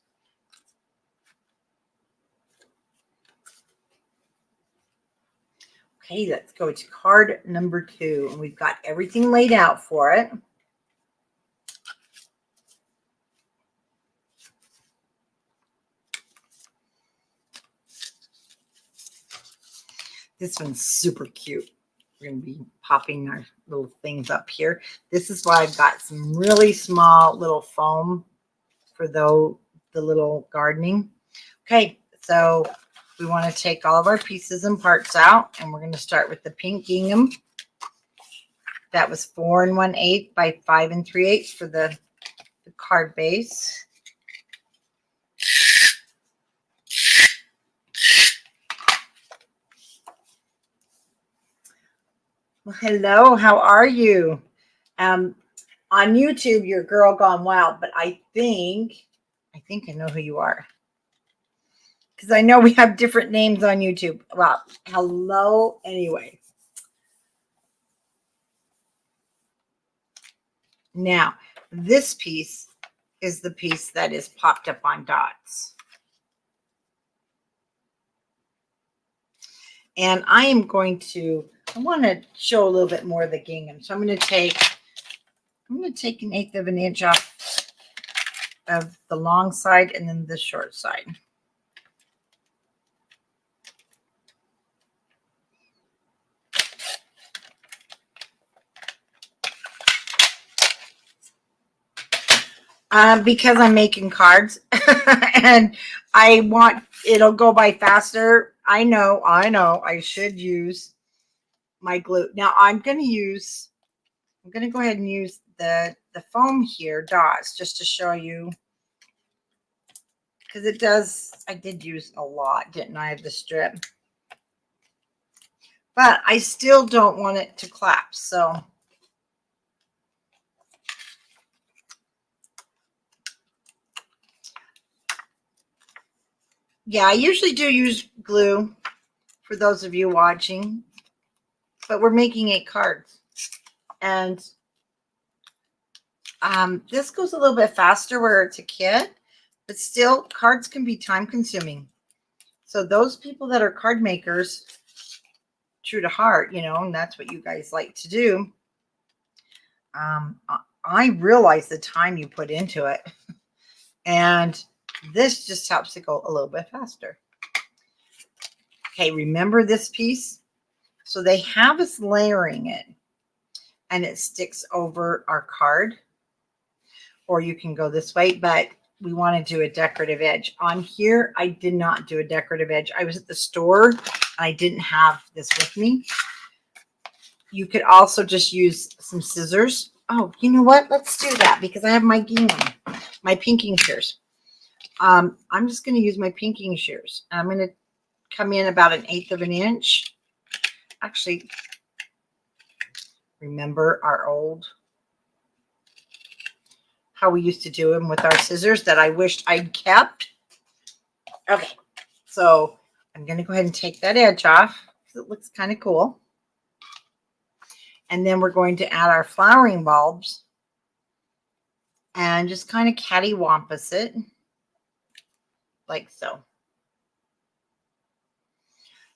Okay, let's go to card number 2. And we've got everything laid out for it. This one's super cute. We're going to be popping our little things up here. This is why I've got some really small little foam for the little gardening. Okay, so we want to take all of our pieces and parts out, and we're going to start with the pink gingham. That was 4 1/8 by 5 3/8 for the card base. Well, hello, how are you? On YouTube, you're Girl Gone Wild, but I think I know who you are, because I know we have different names on YouTube. Well, hello anyway. Now, this piece is the piece that is popped up on dots. And I want to show a little bit more of the gingham. So I'm going to take 1/8 of an inch off of the long side and then the short side. Because I'm making cards and I want it'll go by faster. I know I should use my glue. Now I'm going to go ahead and use the foam here, dots, just to show you, because I did use a lot, didn't I, of the strip, but I still don't want it to collapse. So yeah, I usually do use glue for those of you watching, but we're making 8 cards. And this goes a little bit faster where it's a kit, but still cards can be time consuming. So those people that are card makers, true to heart, you know, and that's what you guys like to do. I realize the time you put into it, and this just helps it go a little bit faster. Okay, remember this piece? So they have us layering it, and it sticks over our card, or you can go this way, but we want to do a decorative edge. On here, I did not do a decorative edge. I was at the store, and I didn't have this with me. You could also just use some scissors. Oh, you know what? Let's do that because I have my gingham, my pinking shears. I'm just going to use my pinking shears. I'm going to come in about 1/8 of an inch. Actually, remember our old, how we used to do them with our scissors that I wished I'd kept. Okay, so I'm going to go ahead and take that edge off because it looks kind of cool. And then we're going to add our flowering bulbs and just kind of cattywampus it like so.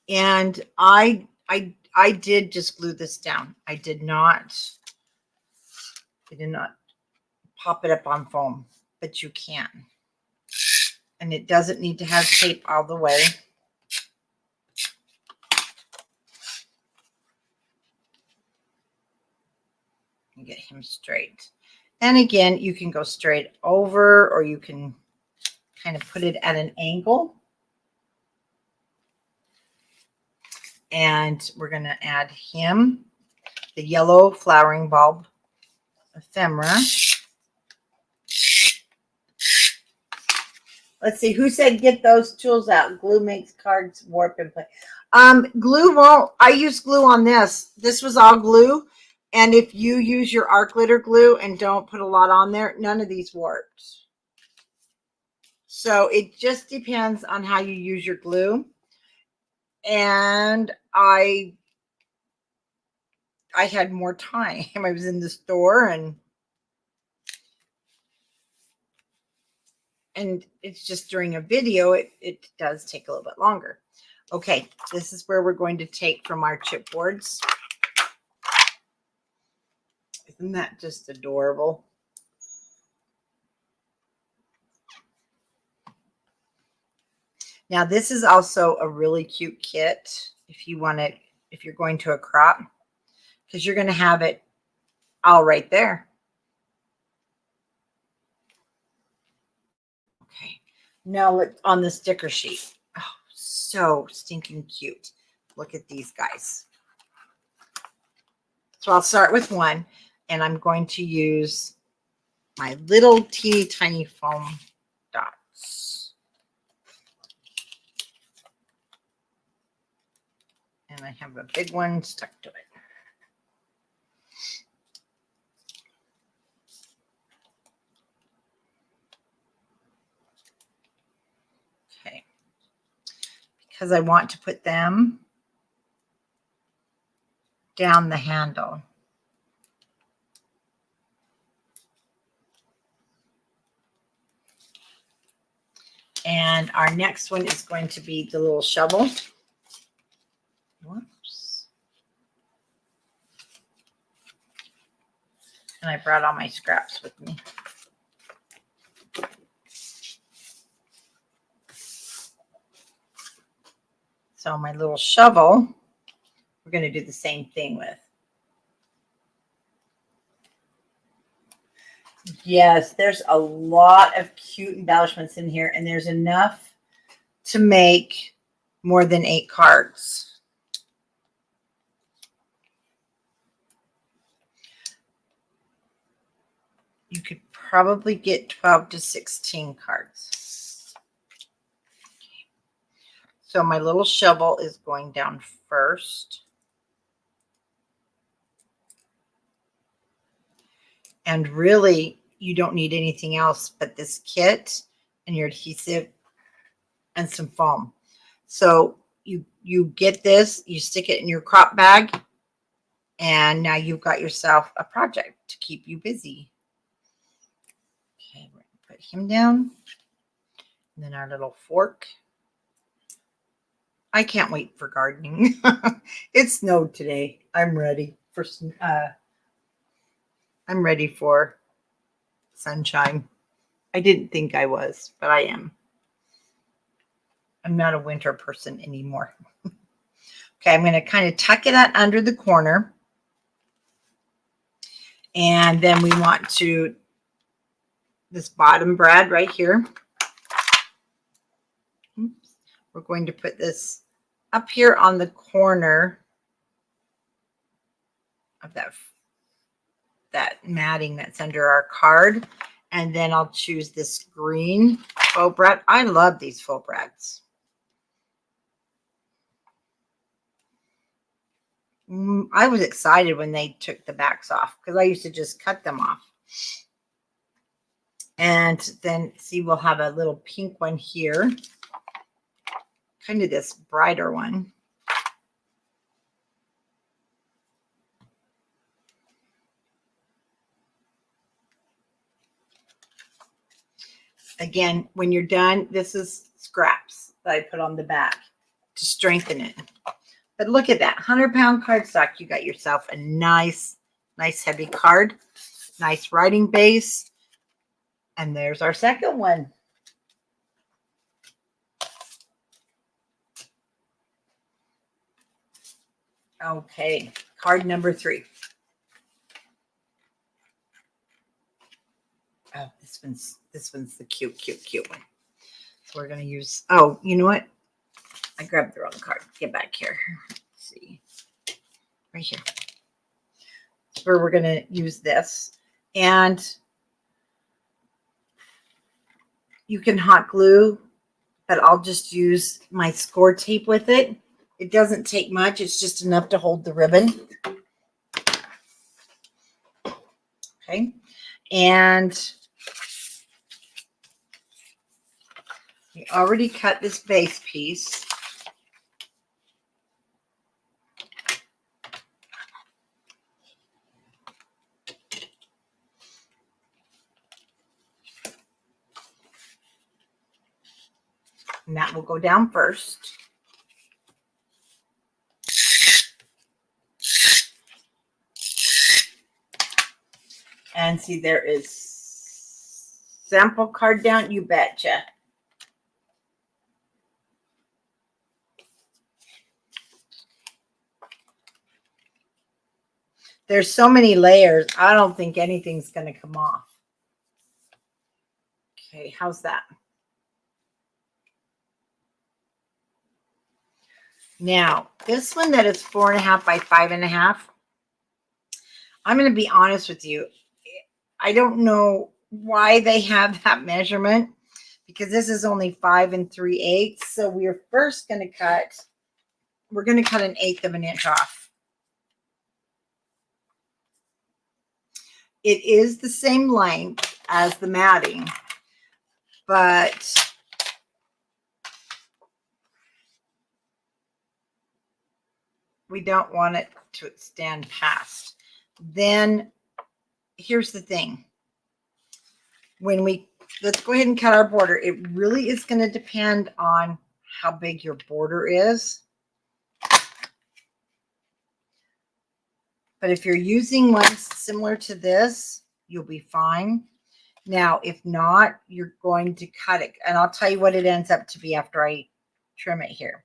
And I did just glue this down. I did not pop it up on foam, but you can. And it doesn't need to have tape all the way. And get him straight. And again, you can go straight over, or you can kind of put it at an angle. And we're going to add him, the yellow flowering bulb ephemera. Let's see, who said get those tools out? Glue makes cards warp and play. Glue won't. I use glue on this. This was all glue. And if you use your art glitter glue and don't put a lot on there, none of these warped. So it just depends on how you use your glue. And I had more time. I was in the store and it's just during a video, it does take a little bit longer. Okay, this is where we're going to take from our chipboards. Isn't that just adorable? Now, this is also a really cute kit if you want it, if you're going to a crop, because you're going to have it all right there. Okay, now let's on the sticker sheet. Oh, so stinking cute. Look at these guys. So I'll start with one, and I'm going to use my little teeny tiny foam dots. And I have a big one stuck to it. Okay. Because I want to put them down the handle. And our next one is going to be the little shovel. Whoops. And I brought all my scraps with me. So my little shovel, we're going to do the same thing with. Yes, there's a lot of cute embellishments in here, and there's enough to make more than 8 cards. You could probably get 12 to 16 cards. So my little shovel is going down first. And really, you don't need anything else but this kit and your adhesive and some foam. So you get this, you stick it in your crop bag, and now you've got yourself a project to keep you busy. Okay, we're going to put him down. And then our little fork. I can't wait for gardening. It snowed today. I'm ready for sunshine. I didn't think I was, but I am. I'm not a winter person anymore. Okay, I'm going to kind of tuck it out under the corner. And then we want to, this bottom brad right here. Oops. We're going to put this up here on the corner of that matting that's under our card. And then I'll choose this green faux brad. I love these faux brads. I was excited when they took the backs off because I used to just cut them off. And then see, we'll have a little pink one here. Kind of this brighter one. Again, when you're done, this is scraps that I put on the back to strengthen it. But look at that, 100-pound cardstock. You got yourself a nice heavy card, nice writing base. And there's our second one. Okay, card number 3. Oh, this one's the cute one. So we're gonna use, oh, you know what? I grabbed the wrong card. Get back here. Let's see. Right here. That's where we're gonna use this. And you can hot glue, but I'll just use my score tape with it. It doesn't take much. It's just enough to hold the ribbon. Okay. And we already cut this base piece. And that will go down first. And see, there is sample card down. You betcha. There's so many layers. I don't think anything's going to come off. Okay, how's that? Now, this one that is 4.5 by 5.5, I'm going to be honest with you. I don't know why they have that measurement because this is only 5 3/8. So we're first going to cut, we're going to cut 1/8 of an inch off. It is the same length as the matting, but we don't want it to extend past. Then here's the thing. When let's go ahead and cut our border. It really is going to depend on how big your border is. But if you're using one similar to this, you'll be fine. Now, if not, you're going to cut it. And I'll tell you what it ends up to be after I trim it here.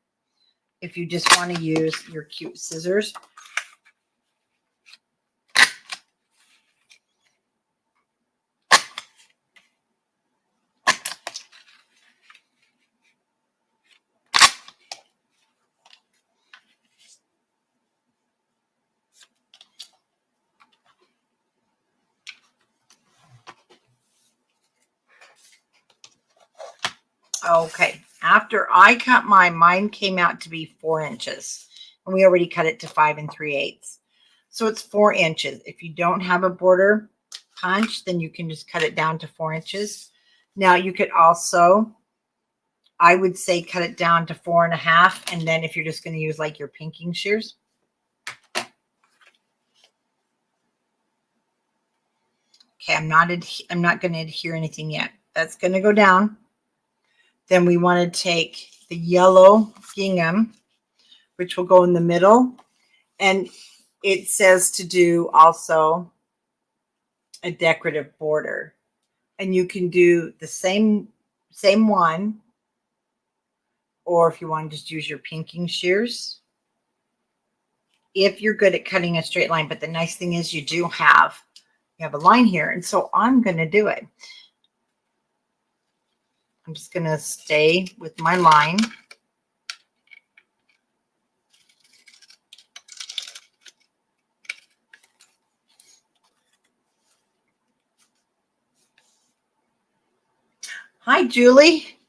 If you just want to use your cute scissors. Okay, after I cut mine came out to be 4 inches. And we already cut it to 5 3/8. So it's 4 inches. If you don't have a border punch, then you can just cut it down to 4 inches. Now you could also, I would say, cut it down to 4.5. And then if you're just going to use like your pinking shears. Okay, I'm not going to adhere anything yet. That's going to go down. Then we want to take the yellow gingham, which will go in the middle. And it says to do also a decorative border. And you can do the same one, or if you want to just use your pinking shears, if you're good at cutting a straight line. But the nice thing is you have a line here. And so I'm going to do it. I'm just going to stay with my line. Hi, Julie.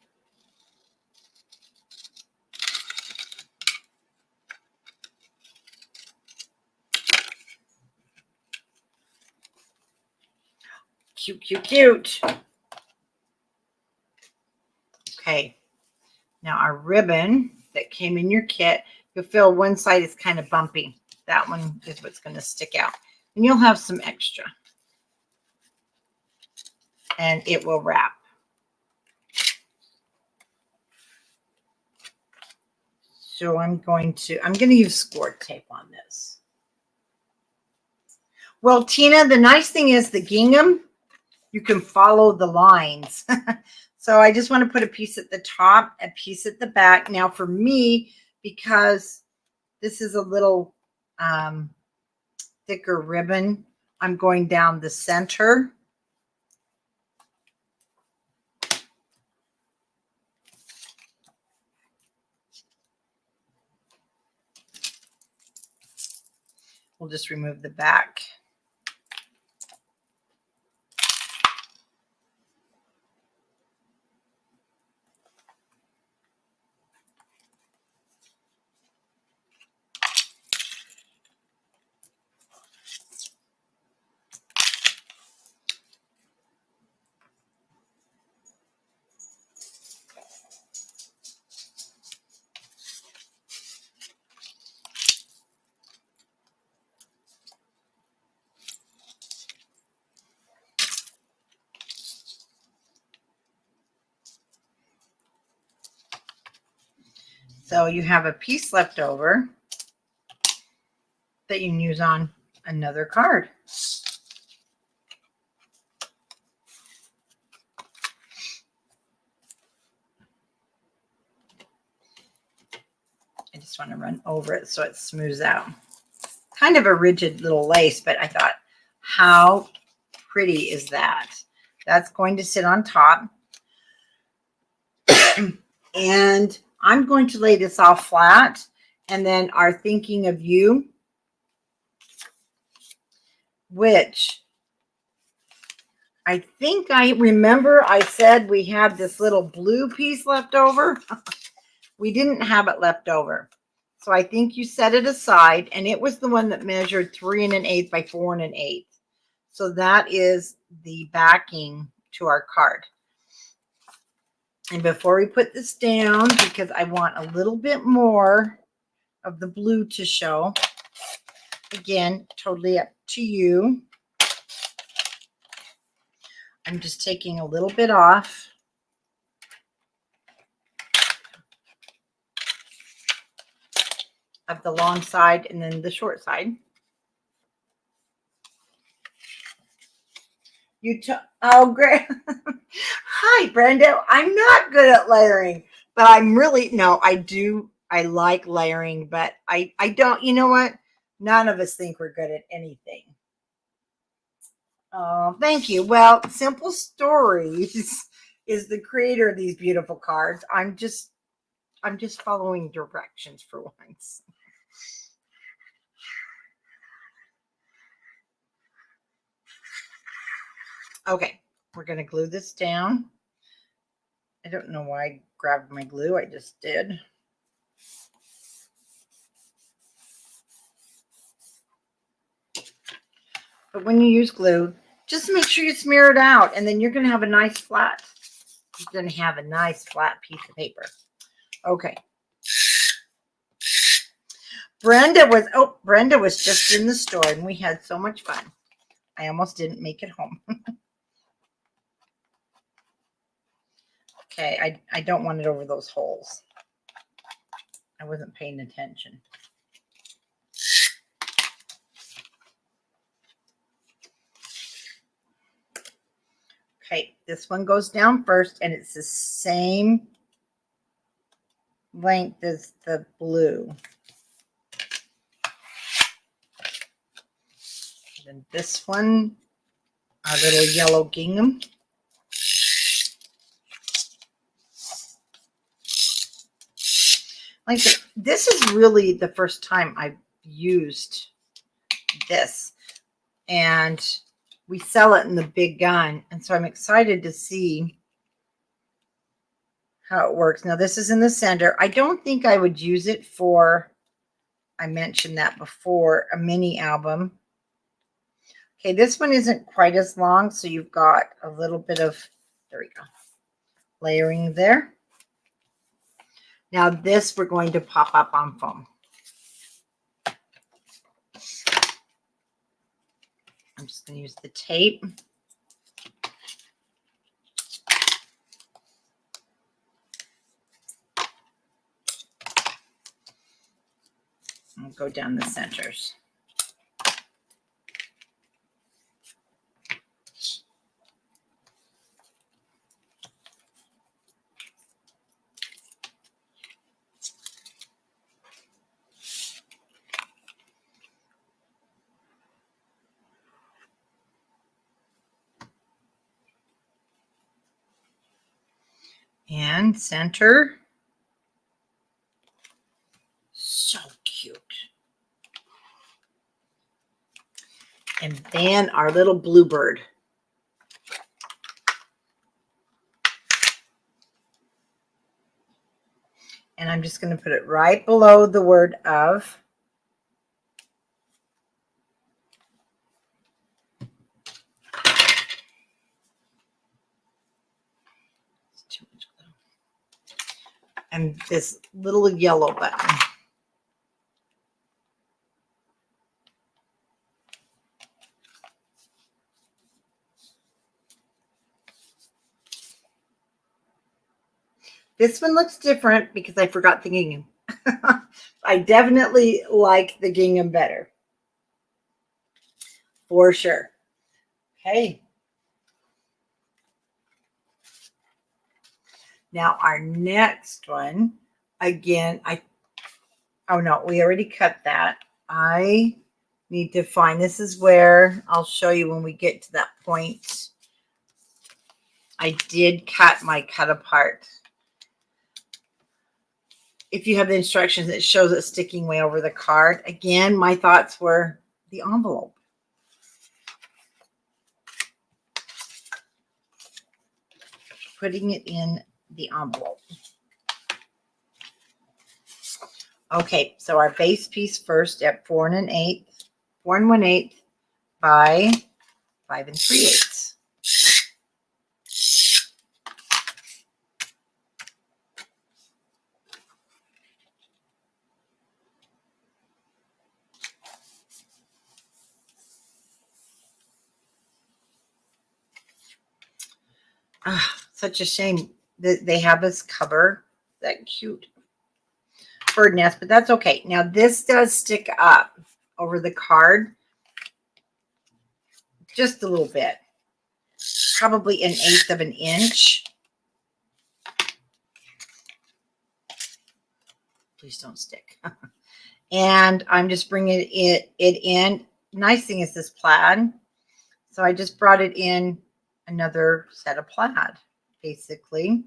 Cute, cute, cute. Okay. Now our ribbon that came in your kit, you'll feel one side is kind of bumpy. That one is what's going to stick out. And you'll have some extra. And it will wrap. So I'm going to use score tape on this. Well, Tina, the nice thing is the gingham, you can follow the lines. So I just want to put a piece at the top, a piece at the back. Now for me, because this is a little thicker ribbon, I'm going down the center. We'll just remove the back. So you have a piece left over that you can use on another card. I just want to run over it so it smooths out. Kind of a rigid little lace, but I thought, how pretty is that? That's going to sit on top. And I'm going to lay this off flat, and then our Thinking of You, which I think I remember I said we had this little blue piece left over. We didn't have it left over. So I think you set it aside, and it was the one that measured 3 1/8 by 4 1/8. So that is the backing to our card. And before we put this down, because I want a little bit more of the blue to show, again, totally up to you. I'm just taking a little bit off. Of the long side and then the short side. Oh, great. Hi, Brenda. I'm not good at layering, but I'm really, no, I do. I like layering, but I don't, you know what? None of us think we're good at anything. Oh, thank you. Well, Simple Stories is the creator of these beautiful cards. I'm just following directions for once. Okay, we're going to glue this down. I don't know why I grabbed my glue. I just did. But when you use glue, just make sure you smear it out, and then you're going to have a nice flat. You're going to have a nice flat piece of paper. Okay. Brenda was just in the store, and we had so much fun. I almost didn't make it home. Okay, I don't want it over those holes. I wasn't paying attention. Okay, this one goes down first, and it's the same length as the blue. And this one, our little yellow gingham. Like this is really the first time I've used this, and we sell it in the Big Gun, and so I'm excited to see how it works. Now this is in the center. I don't think I would use it for, I mentioned that before, a mini album. Okay, this one isn't quite as long, so you've got a little bit of, there we go, layering there. Now this we're going to pop up on foam. I'm just going to use the tape. I'll go down the centers. And center. So cute. And then our little bluebird. And I'm just going to put it right below the word of. It's too much glue. And this little yellow button. This one looks different because I forgot the gingham. I definitely like the gingham better. For sure. Okay. Now our next one, again, oh no, we already cut that. I need to find, this is where I'll show you when we get to that point. I did cut my cut apart. If you have the instructions, it shows it sticking way over the card. Again, my thoughts were the envelope. Putting it in the envelope. Okay, so our base piece first at 4 1/8 by 5 3/8. Such a shame that they have this cover, that cute bird nest, but that's okay. Now this does stick up over the card just a little bit, probably 1/8 of an inch. Please don't stick. And I'm just bringing it in. Nice thing is this plaid, so I just brought it in another set of plaid, basically.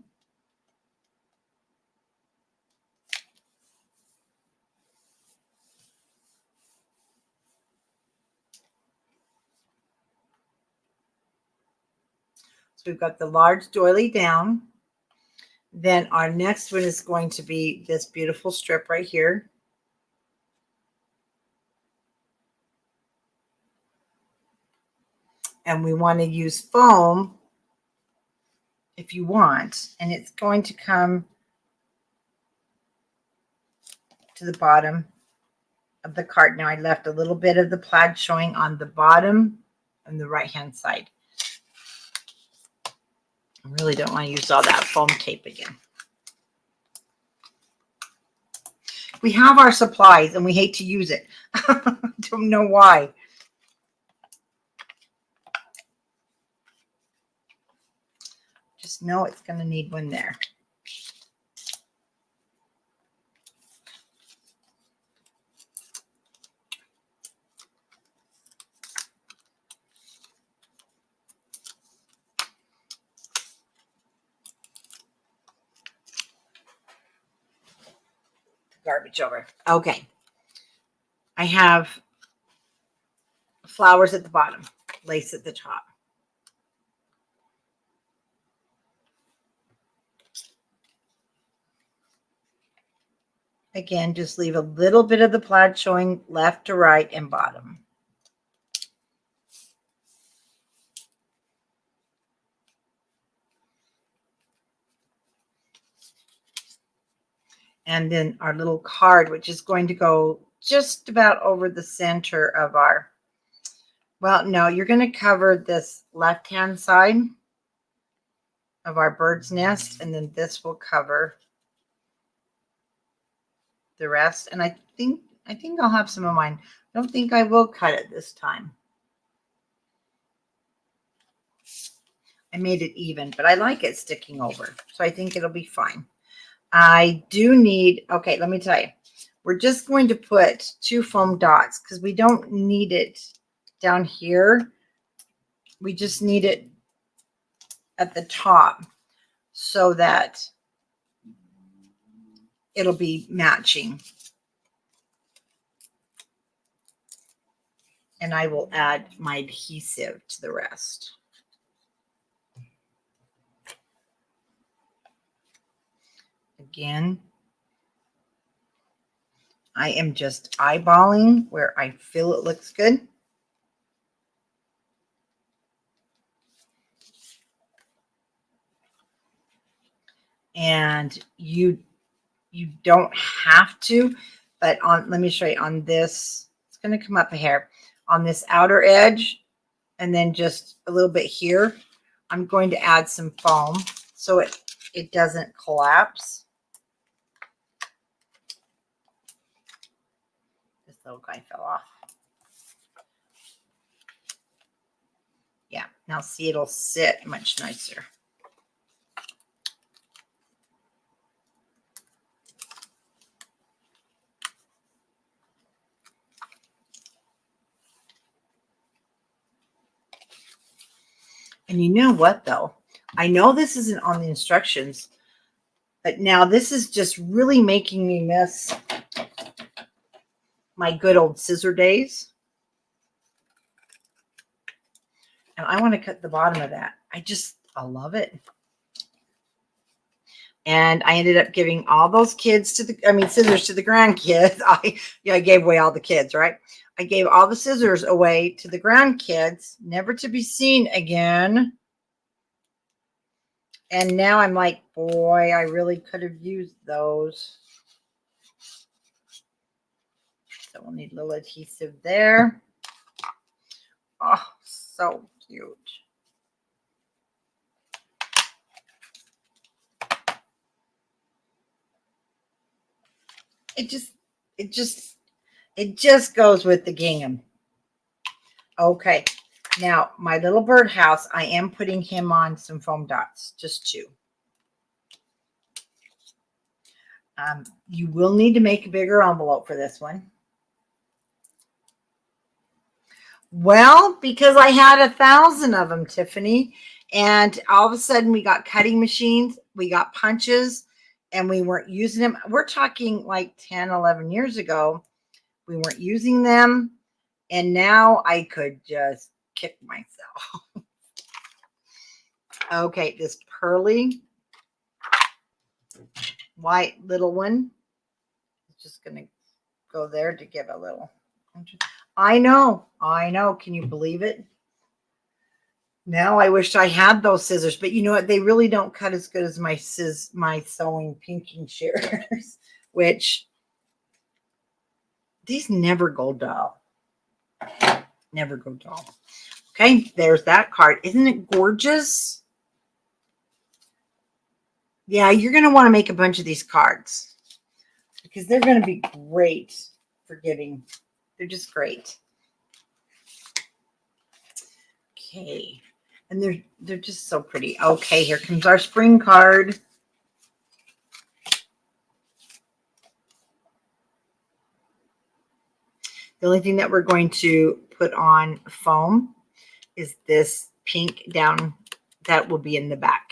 So we've got the large doily down. Then our next one is going to be this beautiful strip right here. And we want to use foam if you want, and it's going to come to the bottom of the card. Now I left a little bit of the plaid showing on the bottom on the right hand side. I really don't want to use all that foam tape again. We have our supplies and we hate to use it. Don't know why. Just know it's going to need one there. Garbage over. Okay. I have flowers at the bottom, lace at the top. Again, just leave a little bit of the plaid showing left to right and bottom. And then our little card, which is going to go just about over the center of our, well, no, you're going to cover this left-hand side of our bird's nest, and then this will cover the rest. And I think I'll have some of mine. I don't think I will cut it this time. I made it even, but I like it sticking over, so I think it'll be fine. I do need, okay, let me tell you, we're just going to put 2 foam dots because we don't need it down here. We just need it at the top so that it'll be matching. And I will add my adhesive to the rest. Again, I am just eyeballing where I feel it looks good. And you don't have to, but let me show you on this, it's going to come up a hair on this outer edge, and then just a little bit here. I'm going to add some foam so it doesn't collapse. This little guy fell off. Yeah, now see, it'll sit much nicer. And you know what, though? I know this isn't on the instructions, but now this is just really making me miss my good old scissor days. And I want to cut the bottom of that. I love it. And I ended up giving all those kids to scissors to the grandkids. I gave away all the kids, right? I gave all the scissors away to the grandkids, never to be seen again. And now I'm like, boy, I really could have used those. So we'll need a little adhesive there. Oh, so cute. It just goes with the gingham. Okay. Now, my little birdhouse, I am putting him on some foam dots, just 2. You will need to make a bigger envelope for this one. Well, because I had 1,000 of them, Tiffany, and all of a sudden we got cutting machines, we got punches, and we weren't using them. We're talking like 10, 11 years ago. We weren't using them, and now I could just kick myself. Okay, this pearly white little one. It's just going to go there to give a little. I know. Can you believe it? Now I wish I had those scissors, but you know what? They really don't cut as good as my sewing pinking shears, which these never go dull. Never go dull. Okay, there's that card. Isn't it gorgeous? Yeah, you're going to want to make a bunch of these cards because they're going to be great for giving. They're just great. Okay. And they're just so pretty. Okay, here comes our spring card. The only thing that we're going to put on foam is this pink down that will be in the back.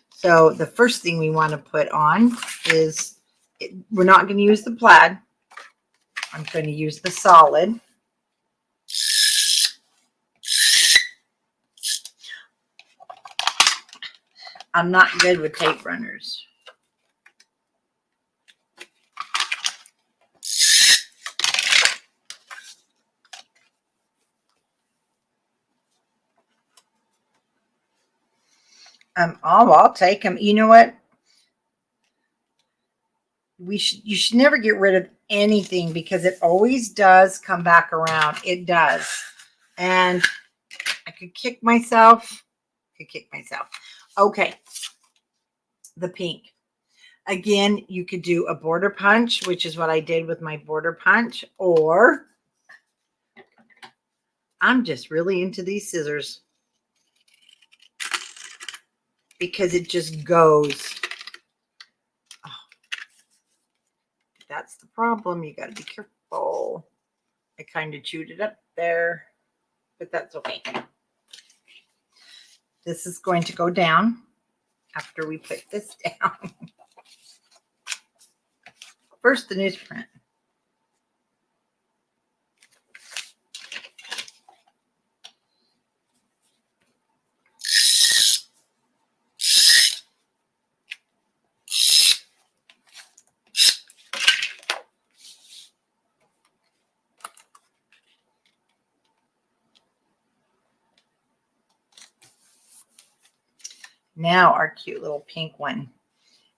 So the first thing we want to put on is, we're not going to use the plaid. I'm going to use the solid. I'm not good with tape runners. I'll take them. You know what? You should never get rid of anything because it always does come back around. It does. And I could kick myself. Okay. The pink. Again, you could do a border punch, which is what I did with my border punch, or I'm just really into these scissors because it just goes. Oh, that's the problem. You got to be careful. I kind of chewed it up there, but that's okay. This is going to go down after we put this down. First, the newsprint. Now our cute little pink one.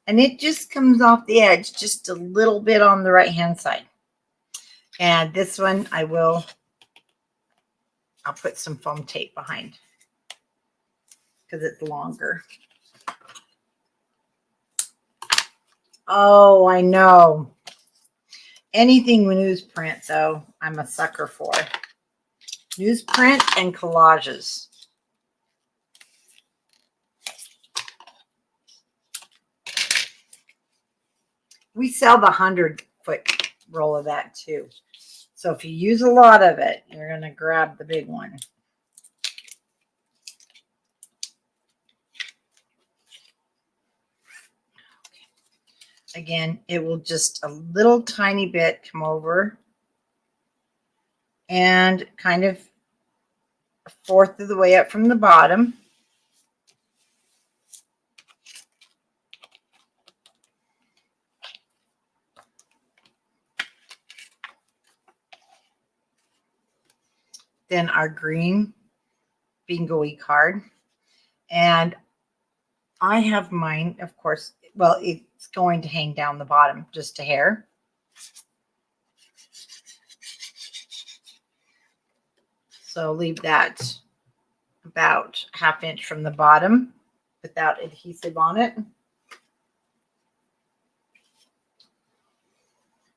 And it just comes off the edge just a little bit on the right hand side. And this one I'll put some foam tape behind because it's longer. Oh, I know. Anything newsprint, though, I'm a sucker for. Newsprint and collages. We sell the 100-foot roll of that too. So if you use a lot of it, you're going to grab the big one. Again, it will just a little tiny bit come over and kind of a fourth of the way up from the bottom. Then our green bingo-y card. And I have mine, of course, well, it's going to hang down the bottom just a hair. So leave that about ½ inch from the bottom without adhesive on it.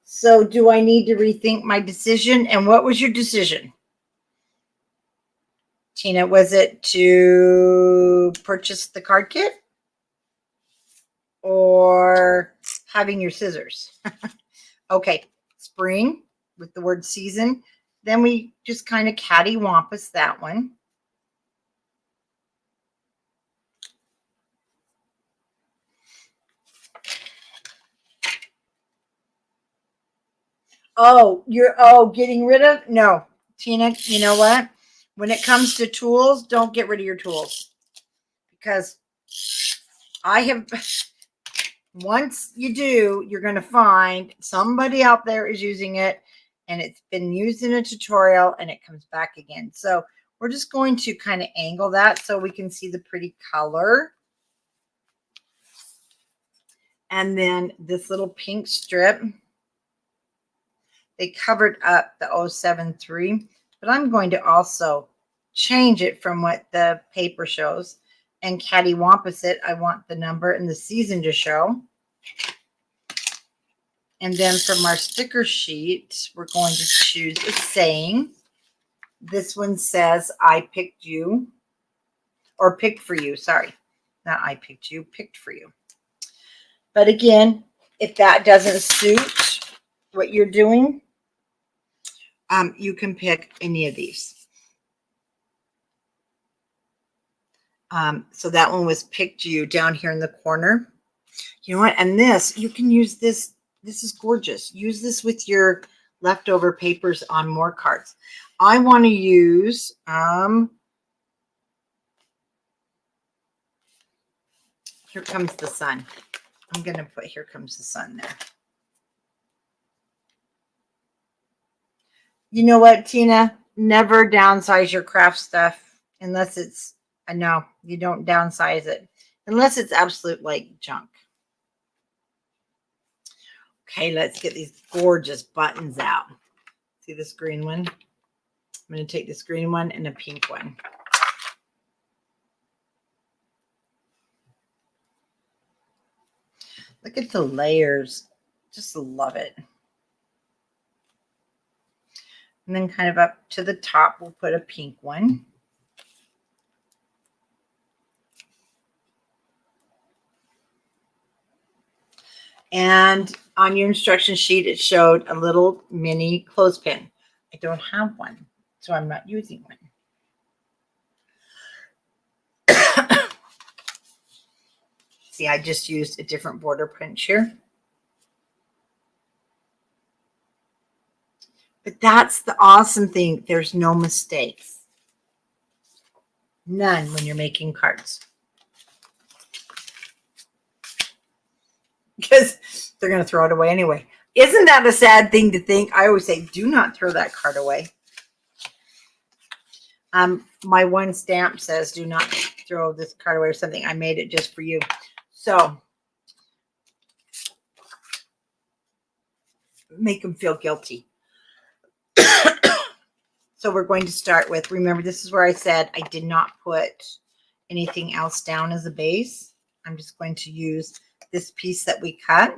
So do I need to rethink my decision? And what was your decision? Tina, was it to purchase the card kit or having your scissors? Okay, spring with the word season. Then we just kind of cattywampus that one. Oh, you're getting rid of? No, Tina, you know what? When it comes to tools, don't get rid of your tools because I have once you do, you're going to find somebody out there is using it and it's been used in a tutorial and it comes back again. So we're just going to kind of angle that so we can see the pretty color. And then this little pink strip, they covered up the 073, but I'm going to also change it from what the paper shows and cattywampus it. I want the number and the season to show. And then from our sticker sheet, we're going to choose a saying. This one says, I picked you, or picked for you. Sorry, not I picked you, picked for you. But again, if that doesn't suit what you're doing, you can pick any of these. So that one was picked you down here in the corner. You know what? And this, you can use this. This is gorgeous. Use this with your leftover papers on more cards. I want to use Here Comes the Sun. I'm going to put Here Comes the Sun there. You know what, Tina? Never downsize your craft stuff unless it's, no, you don't downsize it unless it's absolute like junk. Okay, let's get these gorgeous buttons out. See this green one? I'm going to take this green one and a pink one. Look at the layers. Just love it. And then kind of up to the top, we'll put a pink one. And on your instruction sheet, it showed a little mini clothespin. I don't have one, so I'm not using one. See, I just used a different border print here. But that's the awesome thing. There's no mistakes. None when you're making cards. Because they're going to throw it away anyway. Isn't that a sad thing to think? I always say, do not throw that card away. My one stamp says, do not throw this card away or something. I made it just for you. So, make them feel guilty. So we're going to start with, remember, this is where I said I did not put anything else down as a base. I'm just going to use this piece that we cut.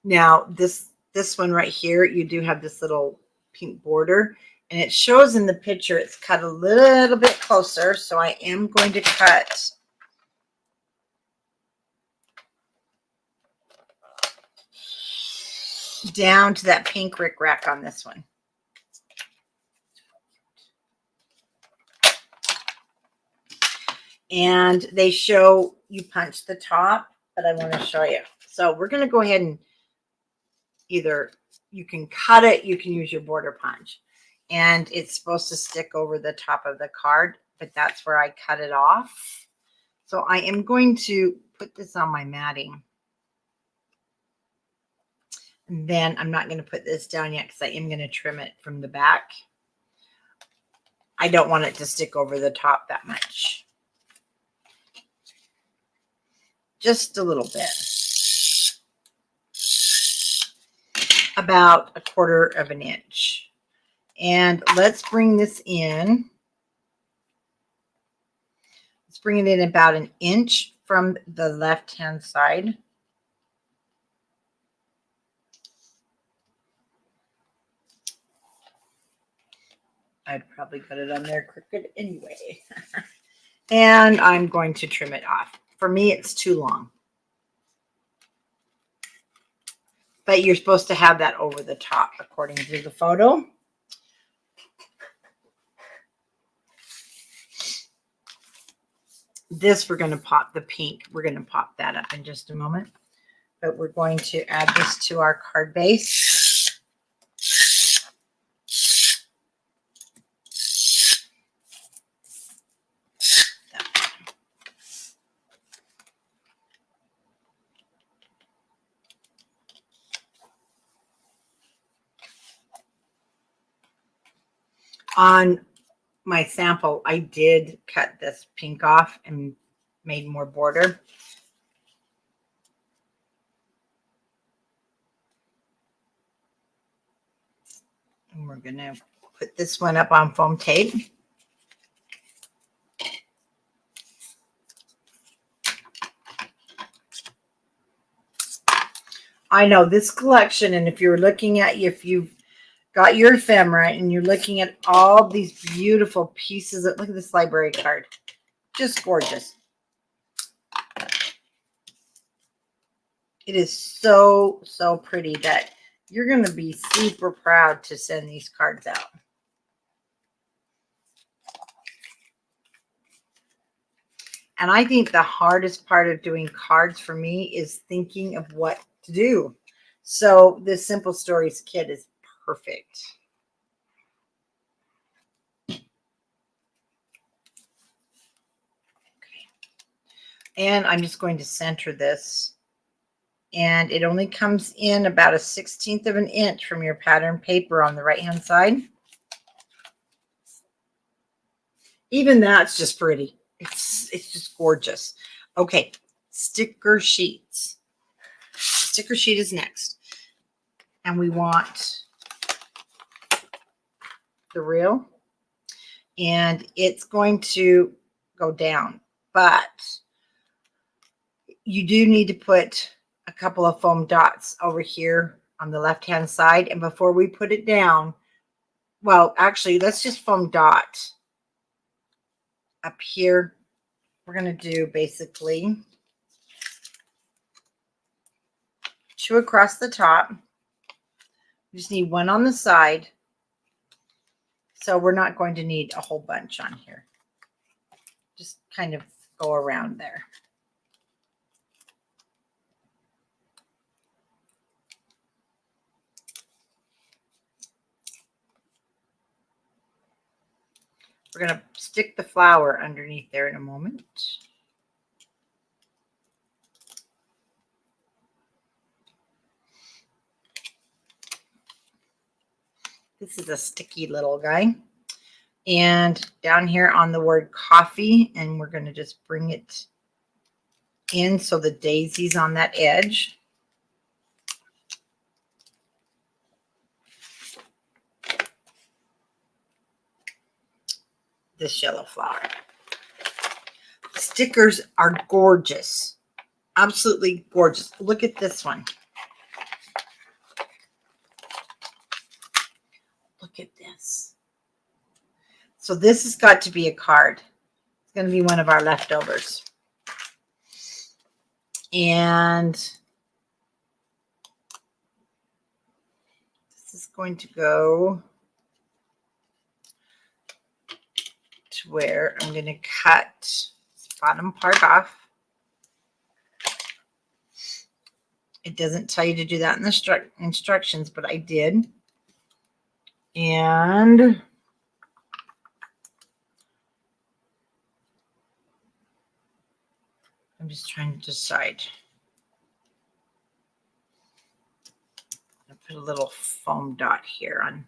Now, this one right here, you do have this little pink border, and it shows in the picture it's cut a little bit closer, so I am going to cut down to that pink rickrack on this one. And they show you punch the top, but I want to show you. So we're going to go ahead and either you can cut it, you can use your border punch. And it's supposed to stick over the top of the card, but that's where I cut it off. So I am going to put this on my matting. And then I'm not going to put this down yet because I am going to trim it from the back. I don't want it to stick over the top that much. Just a little bit. About 1/4 of an inch. And let's bring this in. Let's bring it in about 1 inch from the left-hand side. I'd probably got it on there crooked anyway. And I'm going to trim it off. For me, it's too long. But you're supposed to have that over the top according to the photo. This, we're going to pop the pink. We're going to pop that up in just a moment. But we're going to add this to our card base. On my sample, I did cut this pink off and made more border. And we're going to put this one up on foam tape. I know this collection, and if you're looking at, if you've got your ephemera and you're looking at all these beautiful pieces, look at this library card. Just gorgeous. It is so, so pretty that you're going to be super proud to send these cards out. And I think the hardest part of doing cards for me is thinking of what to do. So this Simple Stories kit is perfect. Okay. And I'm just going to center this. And it only comes in about a 1/16 of an inch from your pattern paper on the right-hand side. Even that's just pretty. It's just gorgeous. Okay, sticker sheets. Sticker sheet is next. And we want the reel. And it's going to go down. But you do need to put a couple of foam dots over here on the left-hand side. And before we put it down, well, actually, let's just foam dot up here. We're going to do basically 2 across the top. We just need 1 on the side. So we're not going to need a whole bunch on here. Just kind of go around there. We're going to stick the flower underneath there in a moment. This is a sticky little guy. And down here on the word coffee, and we're going to just bring it in so the daisy's on that edge. This yellow flower. Stickers are gorgeous. Absolutely gorgeous. Look at this one. Look at this. So this has got to be a card. It's going to be one of our leftovers. And this is going to go to where I'm going to cut this bottom part off. It doesn't tell you to do that in the instructions, but I did. And I'm just trying to decide. I put a little foam dot here on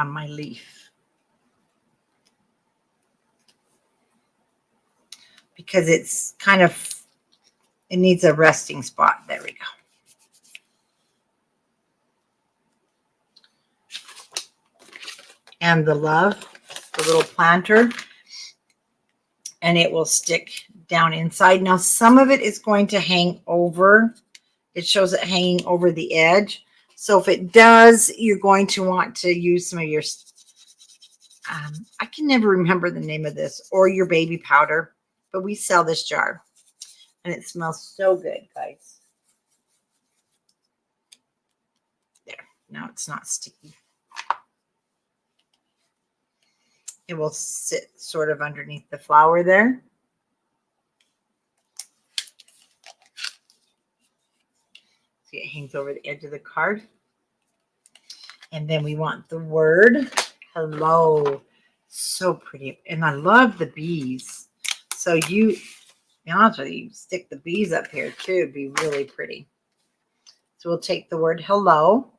my leaf. Because it's kind of, it needs a resting spot. There we go. And the love, the little planter, and it will stick down inside. Now, some of it is going to hang over. It shows it hanging over the edge. So if it does, you're going to want to use some of your, I can never remember the name of this, or your baby powder, but we sell this jar and it smells so good, guys. There, now it's not sticky. It will sit sort of underneath the flower there. See, it hangs over the edge of the card. And then we want the word hello. So pretty. And I love the bees. So you, to be honest with you, stick the bees up here too. It'd be really pretty. So we'll take the word hello.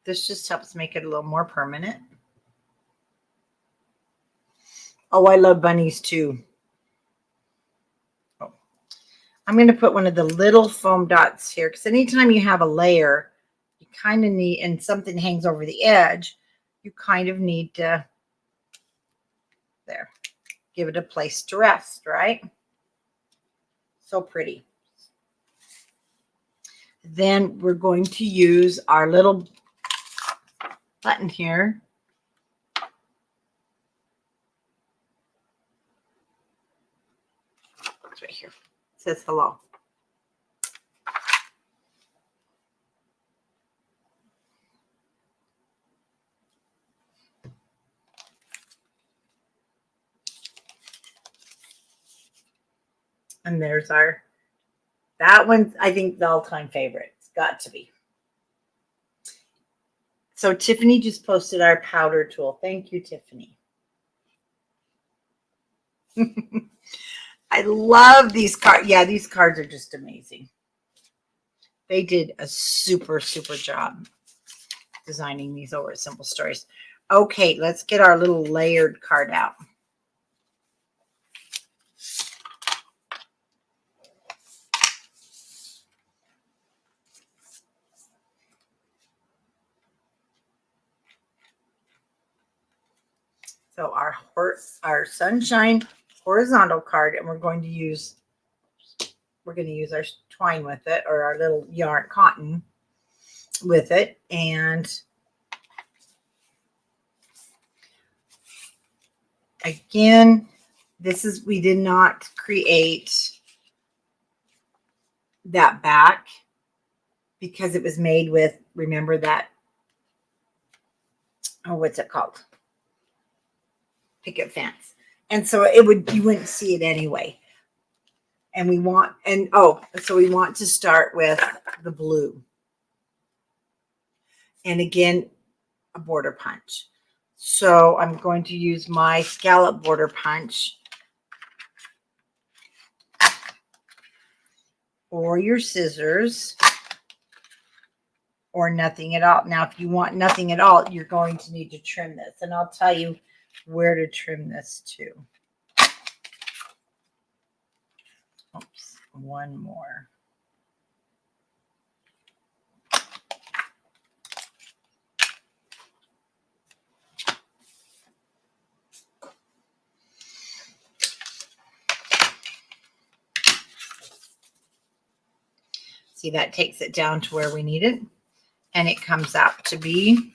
This just helps make it a little more permanent. Oh, I love bunnies too. Oh. I'm going to put one of the little foam dots here because anytime you have a layer, you kind of need, and something hangs over the edge, you kind of need to, there, give it a place to rest, right? So pretty. Then we're going to use our little button here. It's right here. It says hello. And there's our, that one's, I think, the all-time favorite. It's got to be. So Tiffany just posted our powder tool. Thank you, Tiffany. I love these cards. Yeah, these cards are just amazing. They did a super, super job designing these over at Simple Stories. Okay, let's get our little layered card out. So our sunshine horizontal card, and we're going to use our twine with it, or our little yarn cotton with it. And again, we did not create that back because it was made with, remember that, oh, what's it called? Picket fence. And so you wouldn't see it anyway. And we want to start with the blue. And again, a border punch. So I'm going to use my scallop border punch or your scissors or nothing at all. Now, if you want nothing at all, you're going to need to trim this. And I'll tell you where to trim this to. Oops, one more. See, that takes it down to where we need it. And it comes out to be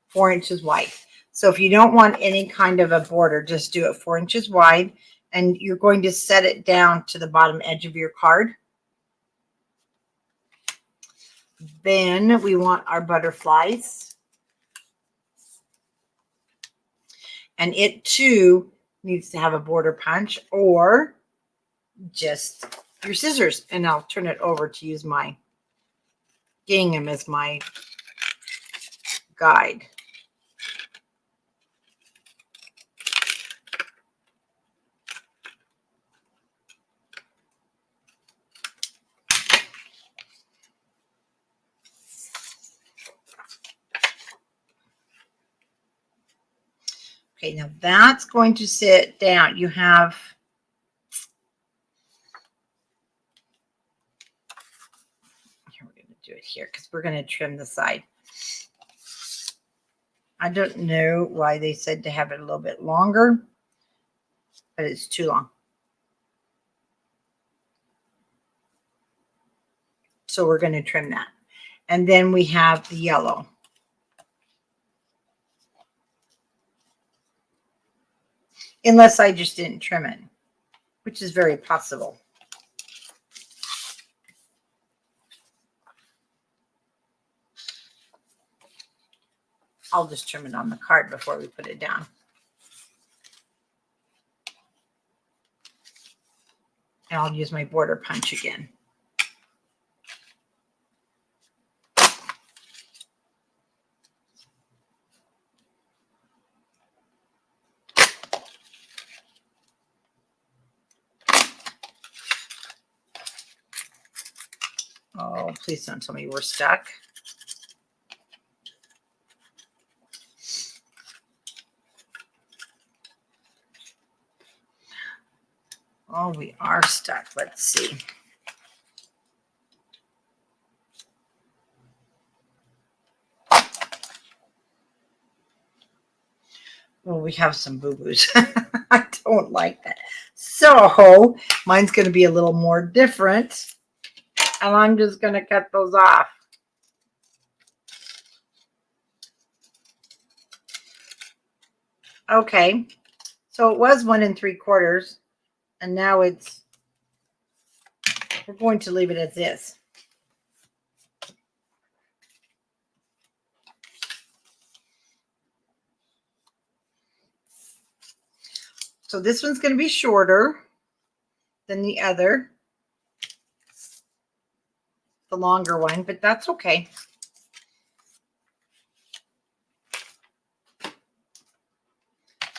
4 inches wide. So if you don't want any kind of a border, just do it 4 inches wide. And you're going to set it down to the bottom edge of your card. Then we want our butterflies. And it too needs to have a border punch or just your scissors. And I'll turn it over to use my gingham as my guide. Okay, now that's going to sit down. You have here, we're going to do it here because we're going to trim the side. I don't know why they said to have it a little bit longer, but it's too long. So we're going to trim that. And then we have the yellow. Unless I just didn't trim it, which is very possible. I'll just trim it on the card before we put it down. And I'll use my border punch again. Oh, please don't tell me we're stuck. Oh, we are stuck. Let's see. Well, we have some boo-boos. I don't like that. So mine's going to be a little more different. And I'm just going to cut those off. Okay. So it was 1 3/4. And now we're going to leave it as this. So this one's going to be shorter than the other, the longer one, but that's okay.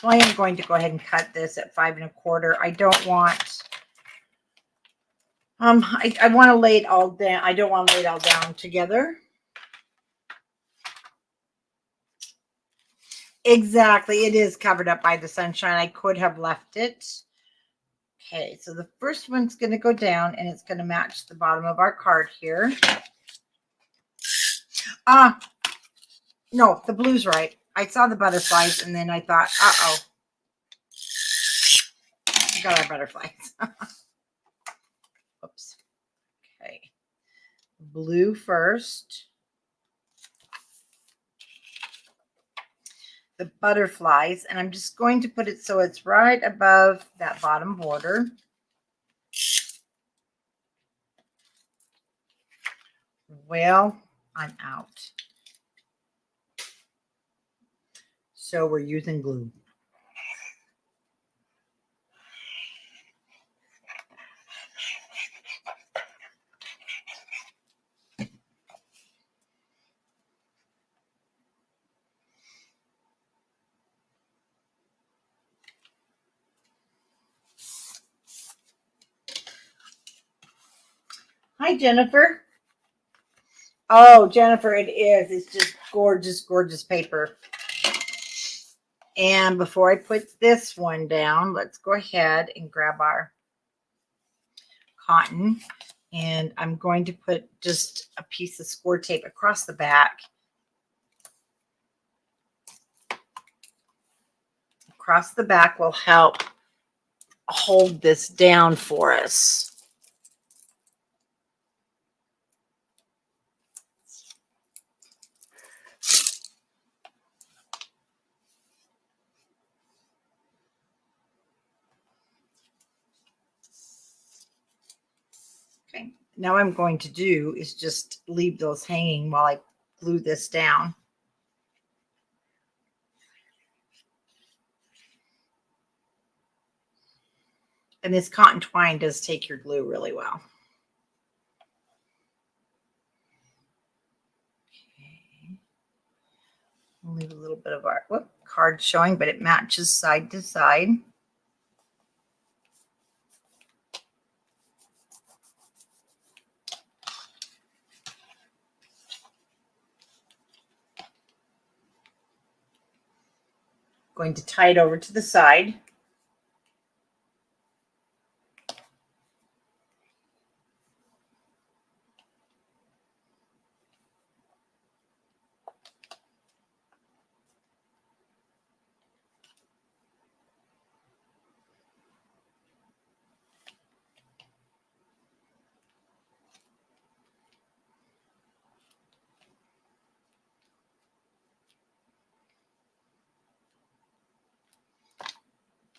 So I am going to go ahead and cut this at 5 1/4. I don't want, I want to lay it all down. I don't want to lay it all down together. Exactly. It is covered up by the sunshine. I could have left it. Okay, so the first one's going to go down and it's going to match the bottom of our card here. No, the blue's right. I saw the butterflies and then I thought, uh-oh. We got our butterflies. Oops. Okay. Blue first. The butterflies, and I'm just going to put it so it's right above that bottom border. Well, I'm out. So we're using glue. Hi, Jennifer. Oh, Jennifer, it is. It's just gorgeous, gorgeous paper. And before I put this one down, let's go ahead and grab our cotton. And I'm going to put just a piece of score tape across the back. Across the back will help hold this down for us. Okay, now I'm going to do is just leave those hanging while I glue this down. And this cotton twine does take your glue really well. Okay. We'll leave a little bit of our card showing, but it matches side to side. Going to tie it over to the side.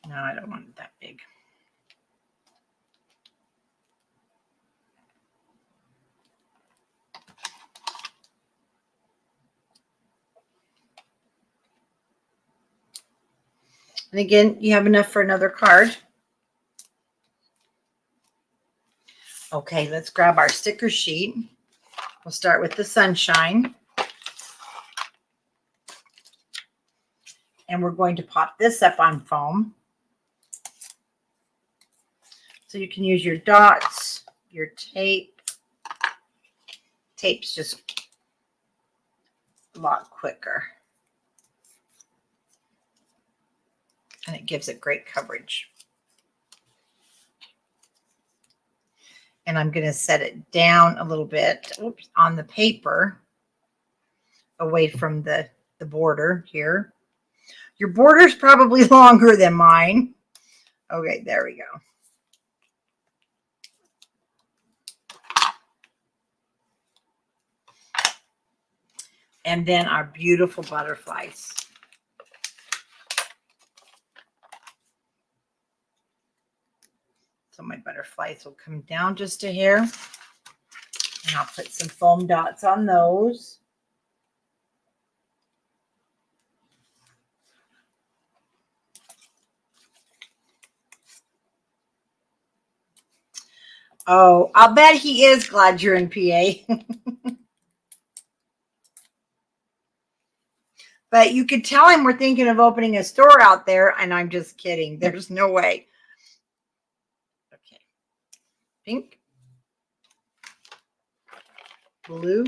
No, I don't want it that big. And again, you have enough for another card. Okay, let's grab our sticker sheet. We'll start with the sunshine. And we're going to pop this up on foam. So you can use your dots, your tape, Tape's just a lot quicker. And it gives it great coverage. And I'm going to set it down a little bit on the paper away from the border here. Your border's probably longer than mine. Okay, there we go. And then our beautiful butterflies. So my butterflies will come down just a hair. And I'll put some foam dots on those. Oh, I'll bet he is glad you're in PA. But you could tell him we're thinking of opening a store out there, and I'm just kidding. There's no way. Okay. Pink. Blue.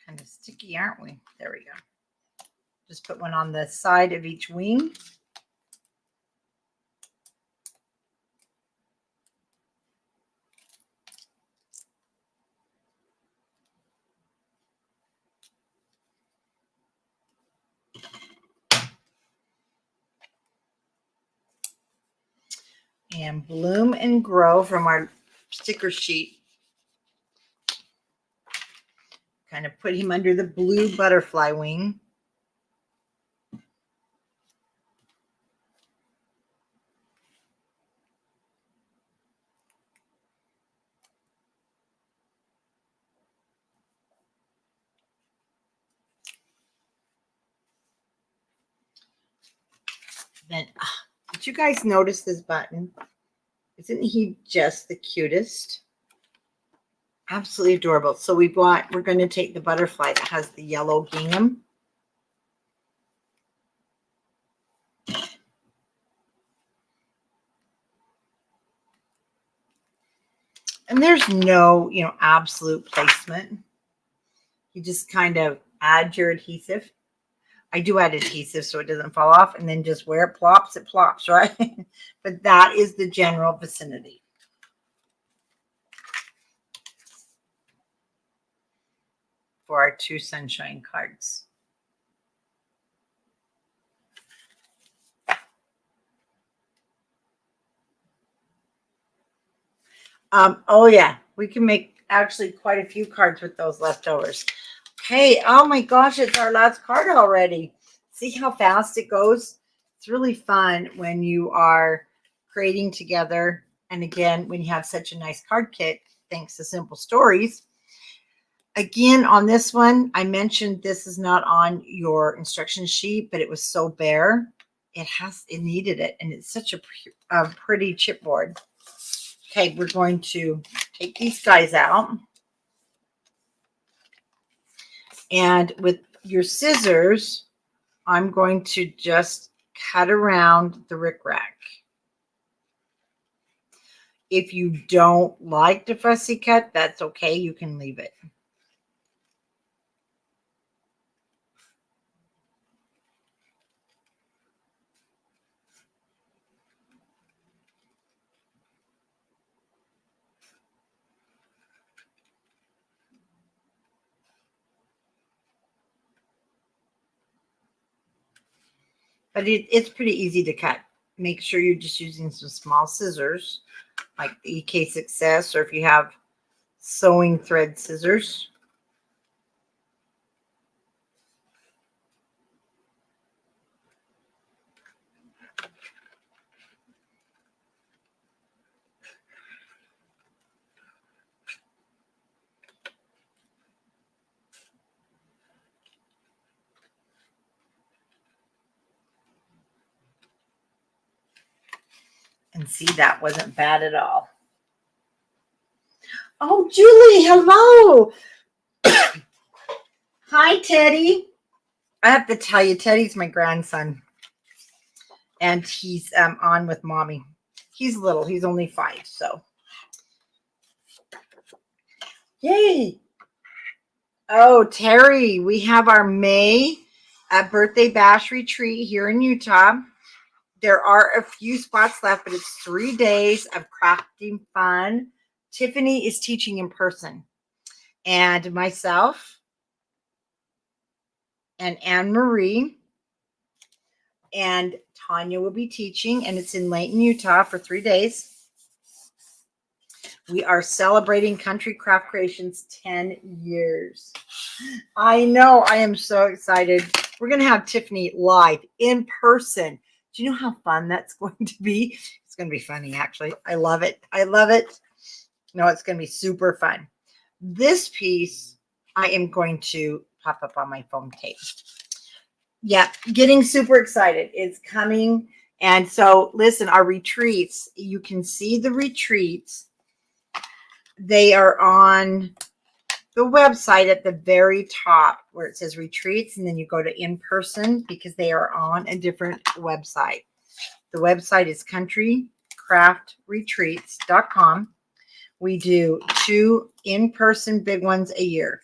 Kind of sticky, aren't we? There we go. Just put one on the side of each wing. And Bloom and Grow from our sticker sheet. Kind of put him under the blue butterfly wing. Then, did you guys notice this button? Isn't he just the cutest? Absolutely adorable. So we're going to take the butterfly that has the yellow gingham. And there's no, absolute placement. You just kind of add your adhesive. I do add adhesive so it doesn't fall off, and then just where it plops, right? But that is the general vicinity. For our 2 sunshine cards. Oh yeah, we can make actually quite a few cards with those leftovers. Okay, oh my gosh, it's our last card already. See how fast it goes? It's really fun when you are creating together. And again, when you have such a nice card kit, thanks to Simple Stories. Again, on this one, I mentioned this is not on your instruction sheet, but it was so bare. It needed it. And it's such a pretty chipboard. Okay, we're going to take these guys out. And with your scissors, I'm going to just cut around the rickrack. If you don't like the fussy cut, that's okay. You can leave it. But it's pretty easy to cut. Make sure you're just using some small scissors, like the EK Success, or if you have sewing thread scissors. And see, that wasn't bad at all. Oh, Julie, hello. Hi, Teddy. I have to tell you, Teddy's my grandson. And he's on with mommy. He's little. He's only 5. So, yay. Oh, Terry, we have our May birthday bash retreat here in Utah. There are a few spots left, but it's 3 days of crafting fun. Tiffany is teaching in person, and myself and Anne Marie and Tanya will be teaching, and it's in Layton, Utah for 3 days. We are celebrating Country Craft Creations 10 years. I know. I am so excited. We're going to have Tiffany live in person. Do you know how fun that's going to be? It's going to be funny, actually. I love it. I love it. No, it's going to be super fun. This piece, I am going to pop up on my foam tape. Yeah, getting super excited. It's coming. And so, listen, our retreats, you can see the retreats. They are on the website at the very top where it says retreats, and then you go to in person because they are on a different website. The website is countrycraftretreats.com. We do 2 in-person big ones a year,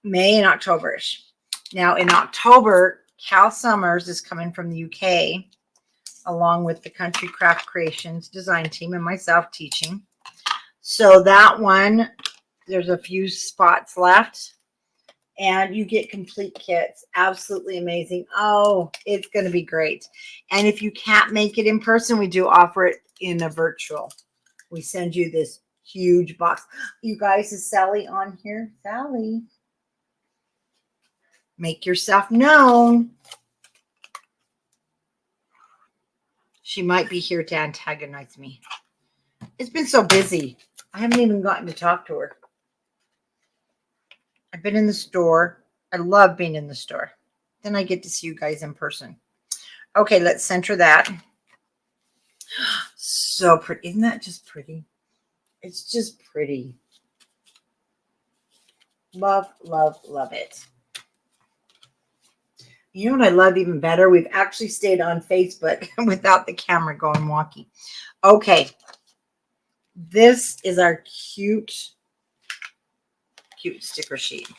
May and October-ish. Now in October, Cal Summers is coming from the UK along with the Country Craft Creations design team and myself teaching. So that one, there's a few spots left, and you get complete kits. Absolutely amazing. Oh, it's going to be great. And if you can't make it in person, we do offer it in a virtual. We send you this huge box. You guys, is Sally on here? Sally, make yourself known. She might be here to antagonize me. It's been so busy. I haven't even gotten to talk to her. I've been in the store. I love being in the store. Then I get to see you guys in person. Okay, let's center that. So pretty. Isn't that just pretty? It's just pretty. Love, love, love it. You know what I love even better? We've actually stayed on Facebook without the camera going wonky. Okay. This is our cute sticker sheet.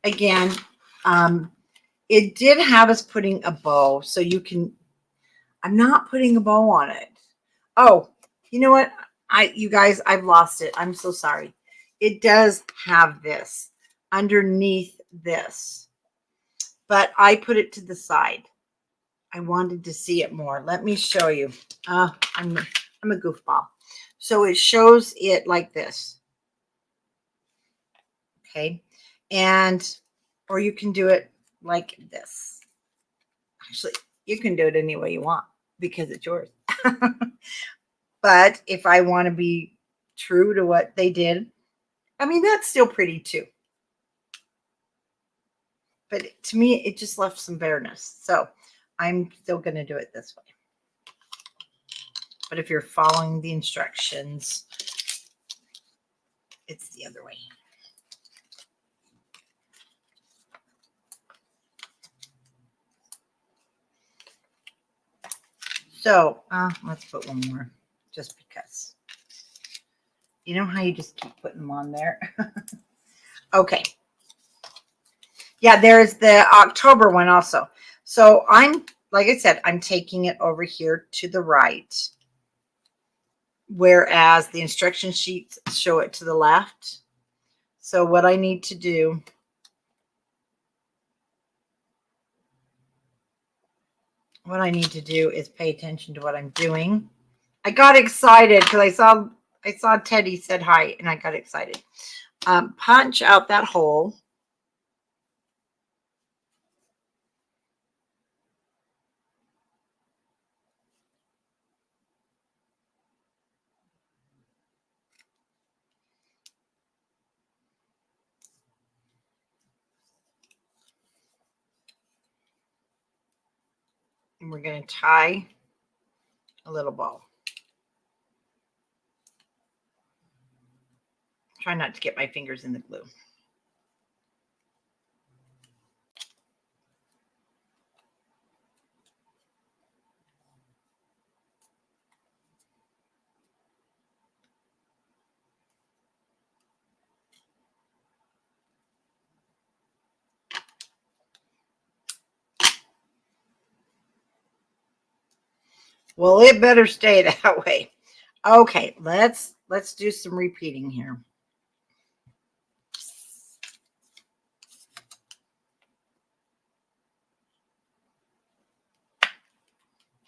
Again, it did have us putting a bow, so you can, I'm not putting a bow on it. Oh, you know what? You guys, I've lost it. I'm so sorry. It does have this underneath this, but I put it to the side. I wanted to see it more. Let me show you. I'm a goofball. So it shows it like this. Okay. And, or you can do it like this. Actually, you can do it any way you want because it's yours. But if I want to be true to what they did, I mean, that's still pretty too. But to me, it just left some bareness. So I'm still going to do it this way. But if you're following the instructions, it's the other way. So let's put one more just because. You know how you just keep putting them on there? Okay. Yeah, there's the October one also. So I'm, like I said, I'm taking it over here to the right, whereas the instruction sheets show it to the left. So what I need to do, is pay attention to what I'm doing. I got excited because I saw Teddy said hi, and I got excited. Punch out that hole. And we're going to tie a little bow. Try not to get my fingers in the glue. Well, it better stay that way. Okay, let's do some repeating here.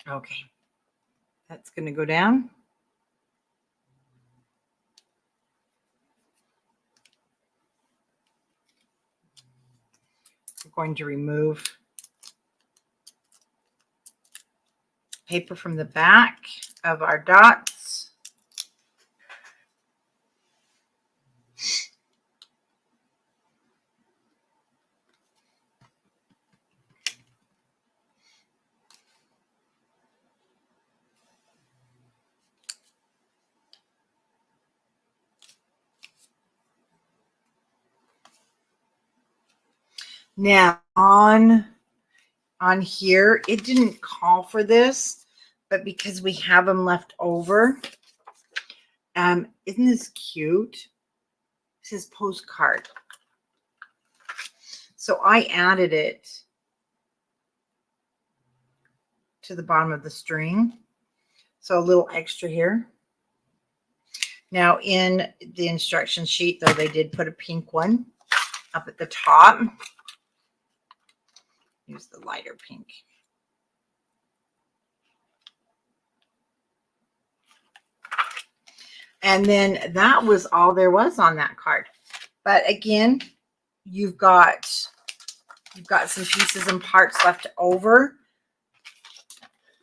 Okay, that's going to go down. We're going to remove paper from the back of our dots. Now on here, it didn't call for this, but because we have them left over, isn't this cute? It says postcard. So I added it to the bottom of the string. So a little extra here. Now in the instruction sheet, though, they did put a pink one up at the top. Use the lighter pink. And then that was all there was on that card. But again, you've got some pieces and parts left over.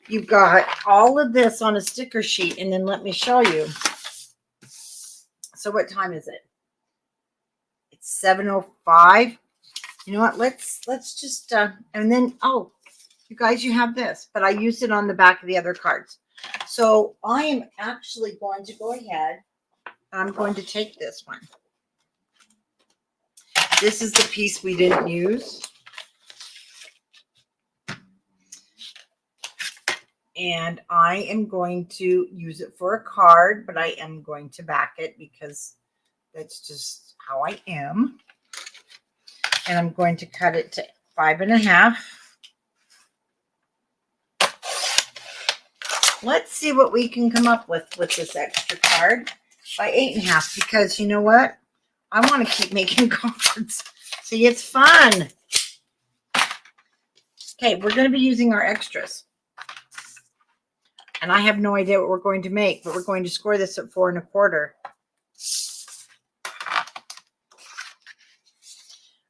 You've got all of this on a sticker sheet, and then let me show you. So what time is it? It's 7:05. You know what? Let's just and then, oh, you guys, you have this, but I used it on the back of the other cards. So I am actually going to go ahead and I'm going to take this one. This is the piece we didn't use. And I am going to use it for a card, but I am going to back it because that's just how I am. And I'm going to cut it to 5.5. Let's see what we can come up with this extra card by 8.5, because you know what? I want to keep making cards. See, it's fun. Okay, we're going to be using our extras. And I have no idea what we're going to make, but we're going to score this at 4 1/4.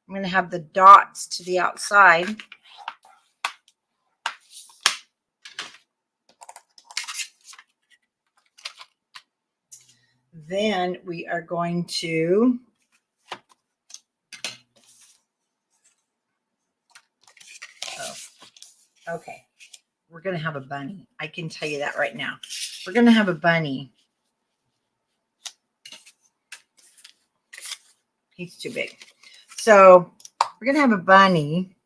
I'm going to have the dots to the outside. Then we are going to okay. We're going to have a bunny. I can tell you that right now. We're going to have a bunny. He's too big. So we're going to have a bunny.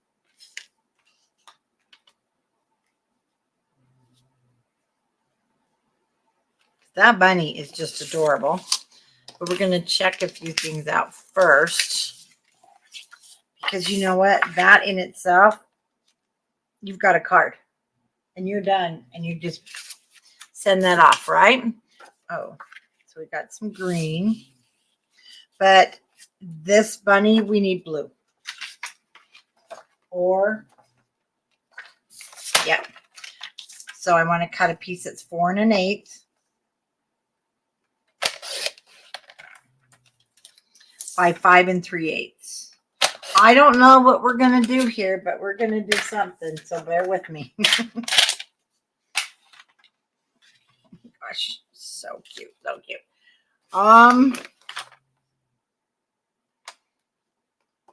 That bunny is just adorable. But we're going to check a few things out first. Because you know what? That in itself, you've got a card. And you're done. And you just send that off, right? Oh, so we got some green. But this bunny, we need blue. Or, yeah. So I want to cut a piece that's 4 1/8 by 5 3/8. I don't know what we're going to do here, but we're going to do something. So bear with me. Gosh, so cute, so cute.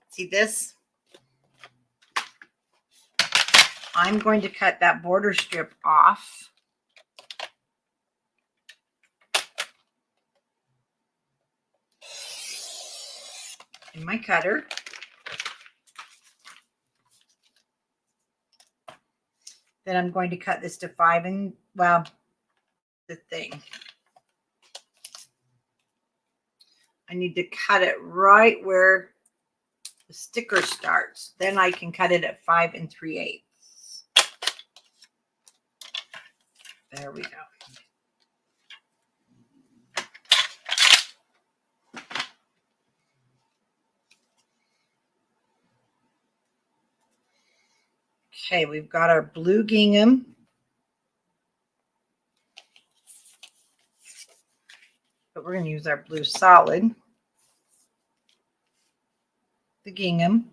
See this? I'm going to cut that border strip off. In my cutter. Then I'm going to cut this to 5 and, well, the thing. I need to cut it right where the sticker starts. Then I can cut it at 5 3/8. There we go. Okay, we've got our blue gingham. But we're going to use our blue solid. The gingham.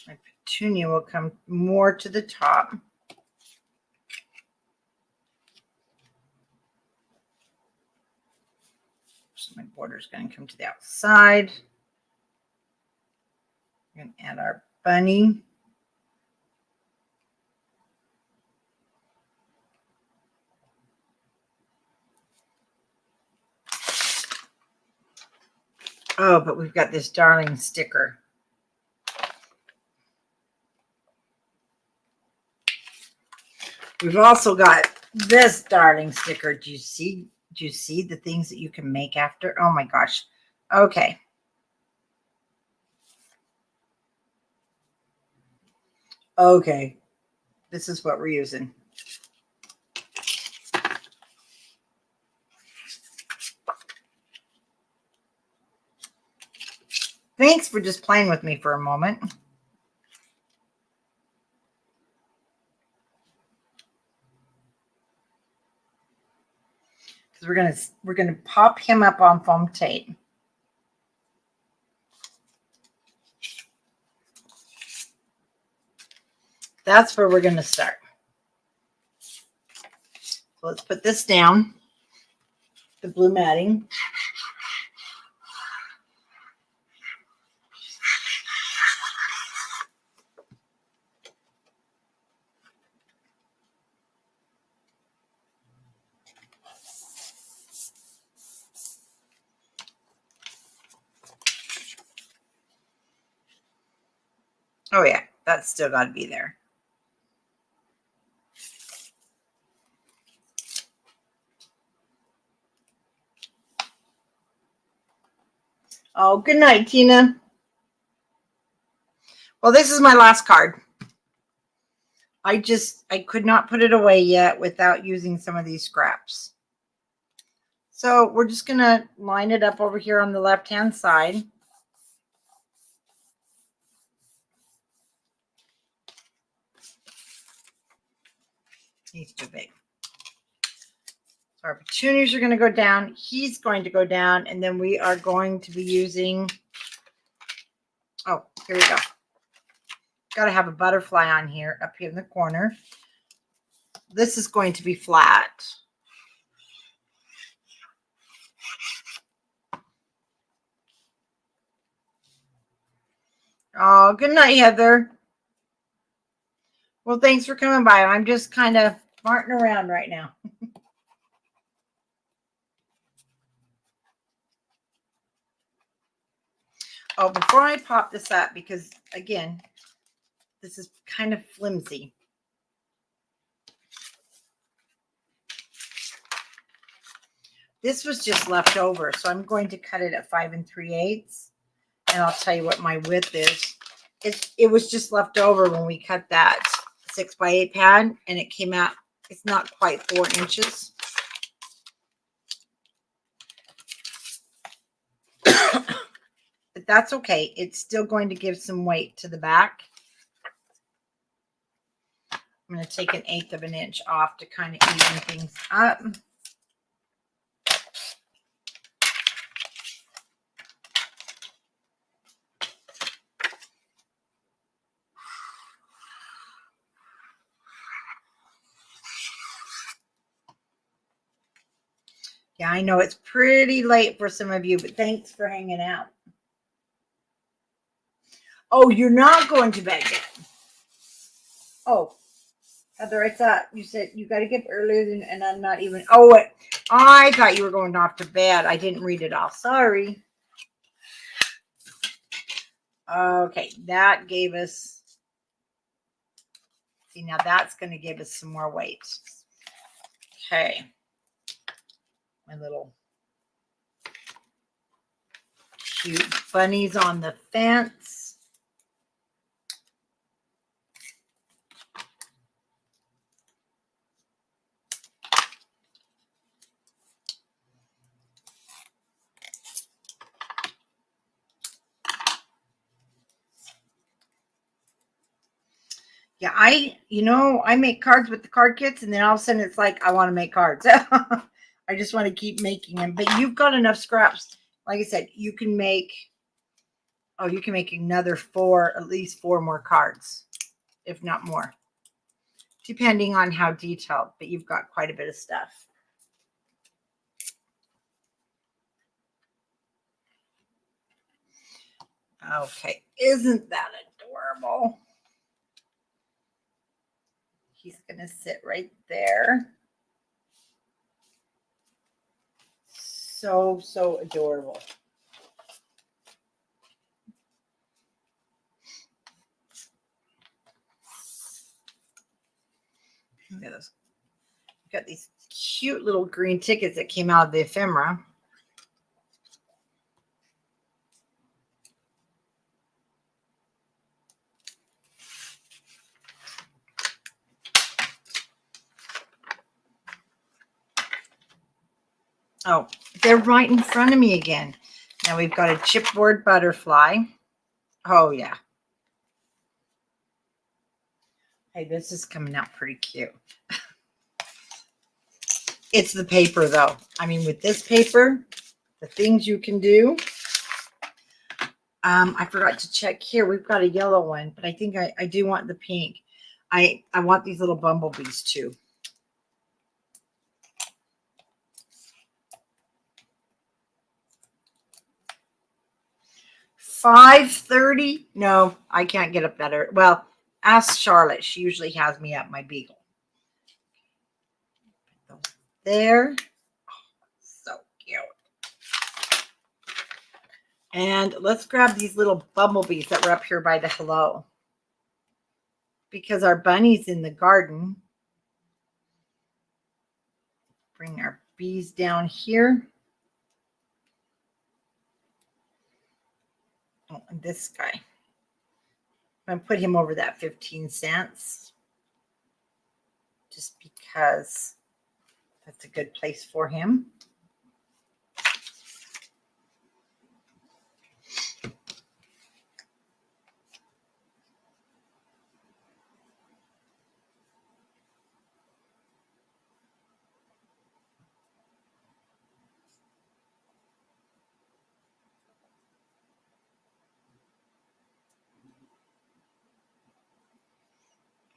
My petunia will come more to the top. So my border is going to come to the outside. We're going to add our bunny. Oh, but we've got this darling sticker. We've also got this darling sticker. Do you see the things that you can make after? Oh my gosh. Okay. Okay. This is what we're using. Thanks for just playing with me for a moment. Because we're gonna pop him up on foam tape. That's where we're gonna start. So let's put this down. The blue matting. Oh yeah, that's still got to be there. Oh, good night, Tina. Well, this is my last card. I could not put it away yet without using some of these scraps. So we're just going to line it up over here on the left-hand side. He's too big. So our petunias are going to go down. He's going to go down. And then we are going to be using, oh, here we go. Got to have a butterfly on here, up here in the corner. This is going to be flat. Oh, good night, Heather. Well, thanks for coming by. I'm just kind of farting around right now. Oh, before I pop this up, because again, this is kind of flimsy. This was just left over, so I'm going to cut it at 5 3/8. And I'll tell you what my width is. It was just left over when we cut that 6x8 pad, and it came out, it's not quite 4 inches. But that's okay. It's still going to give some weight to the back. I'm going to take 1/8 of an inch off to kind of even things up. Yeah, I know it's pretty late for some of you, but thanks for hanging out. Oh, you're not going to bed yet. Oh, Heather, I thought you said you got to get earlier than, and I'm not even. Oh, I thought you were going off to bed. I didn't read it all. Sorry. Okay, that gave us. See, now that's going to give us some more weight. Okay. My little cute bunnies on the fence. Yeah, I make cards with the card kits, and then all of a sudden it's like, I want to make cards. I just want to keep making them. But you've got enough scraps. Like I said, you can make another at least 4 more cards, if not more, depending on how detailed, but you've got quite a bit of stuff. Okay, isn't that adorable? He's going to sit right there. So, so adorable. Look at those. We've got these cute little green tickets that came out of the ephemera. Oh, they're right in front of me again. Now we've got a chipboard butterfly. Oh, yeah. Hey, this is coming out pretty cute. It's the paper, though. I mean, with this paper, the things you can do. I forgot to check here. We've got a yellow one, but I think I do want the pink. I want these little bumblebees, too. $5.30? No, I can't get up better. Well, ask Charlotte. She usually has me at my Beagle. There. Oh, so cute. And let's grab these little bumblebees that were up here by the hello. Because our bunny's in the garden. Bring our bees down here. Oh, and this guy. I'm going to put him over that 15 cents. Just because that's a good place for him.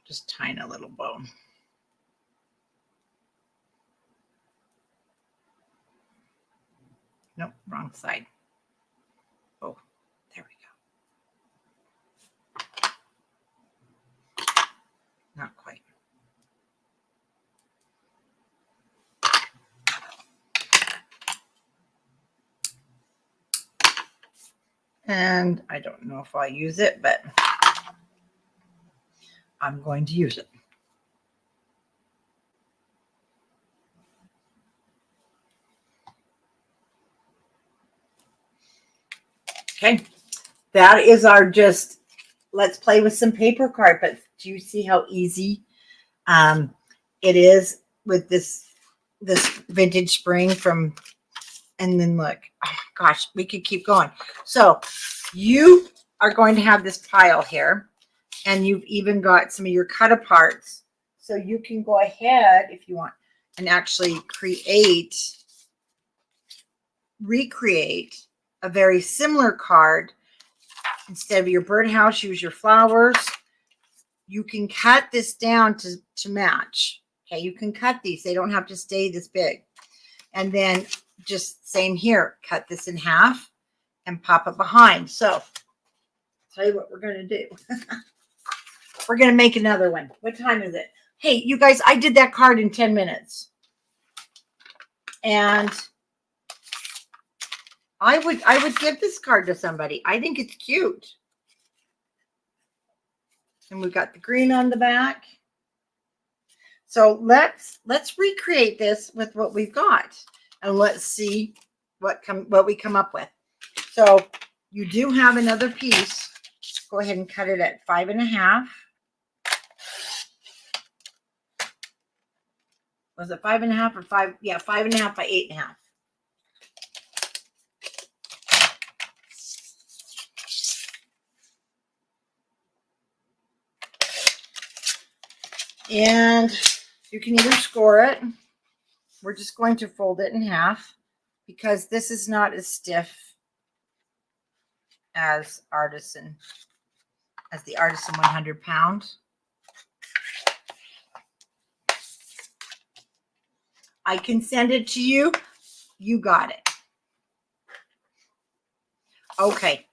Just tying a little bow. Nope, wrong side. Oh, there we go. Not quite. And I don't know if I'll use it, but I'm going to use it. Okay, that is our just, let's play with some paper card. But do you see how easy it is with this vintage spring from, and then look, oh my gosh, we could keep going. So you are going to have this pile here, and you've even got some of your cut aparts. So you can go ahead if you want and actually recreate a very similar card. Instead of your birdhouse, use your flowers. You can cut this down to match. Okay, you can cut these. They don't have to stay this big. And then just same here, cut this in half and pop it behind. So I'll tell you what we're going to do. We're going to make another one. What time is it? Hey, you guys, I did that card in 10 minutes. And I would give this card to somebody. I think it's cute. And we've got the green on the back. So let's recreate this with what we've got, and let's see what we come up with. So you do have another piece. Go ahead and cut it at 5.5. Was it 5.5 or 5? Yeah, 5.5 by 8.5. And you can either score it. We're just going to fold it in half because this is not as stiff as the Artisan 100 pound. I can send it to you. You got it. Okay.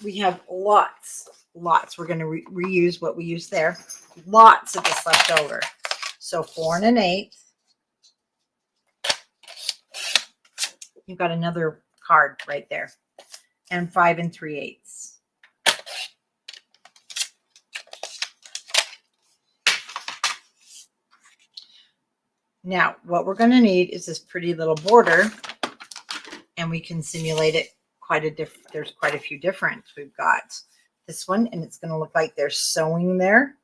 We have lots. We're going to reuse what we used there. Lots of this left over. So 4 1/8. You've got another card right there. And 5 3/8. Now, what we're going to need is this pretty little border, and we can simulate it there's quite a few different. We've got this one, and it's going to look like there's sewing there.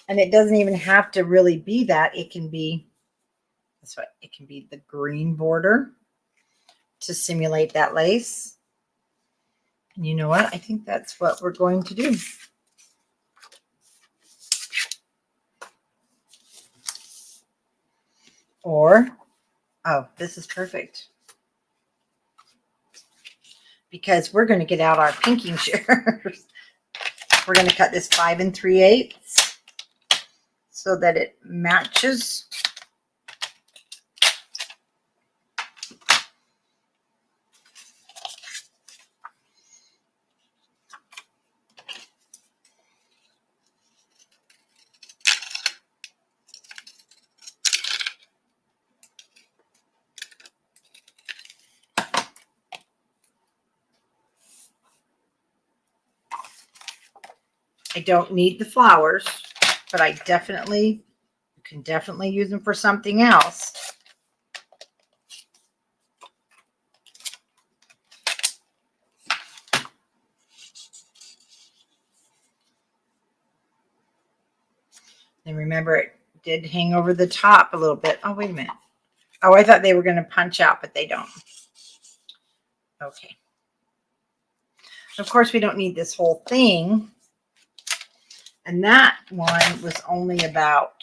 And it doesn't even have to really be that. It can be, it can be the green border to simulate that lace. And you know what? I think that's what we're going to do. Or, oh, this is perfect. Because we're going to get out our pinking shears. We're going to cut this 5 3/8 so that it matches. I don't need the flowers, but you can definitely use them for something else. And remember, it did hang over the top a little bit. Oh, wait a minute. Oh, I thought they were going to punch out, but they don't. Okay. Of course, we don't need this whole thing. And that one was only about,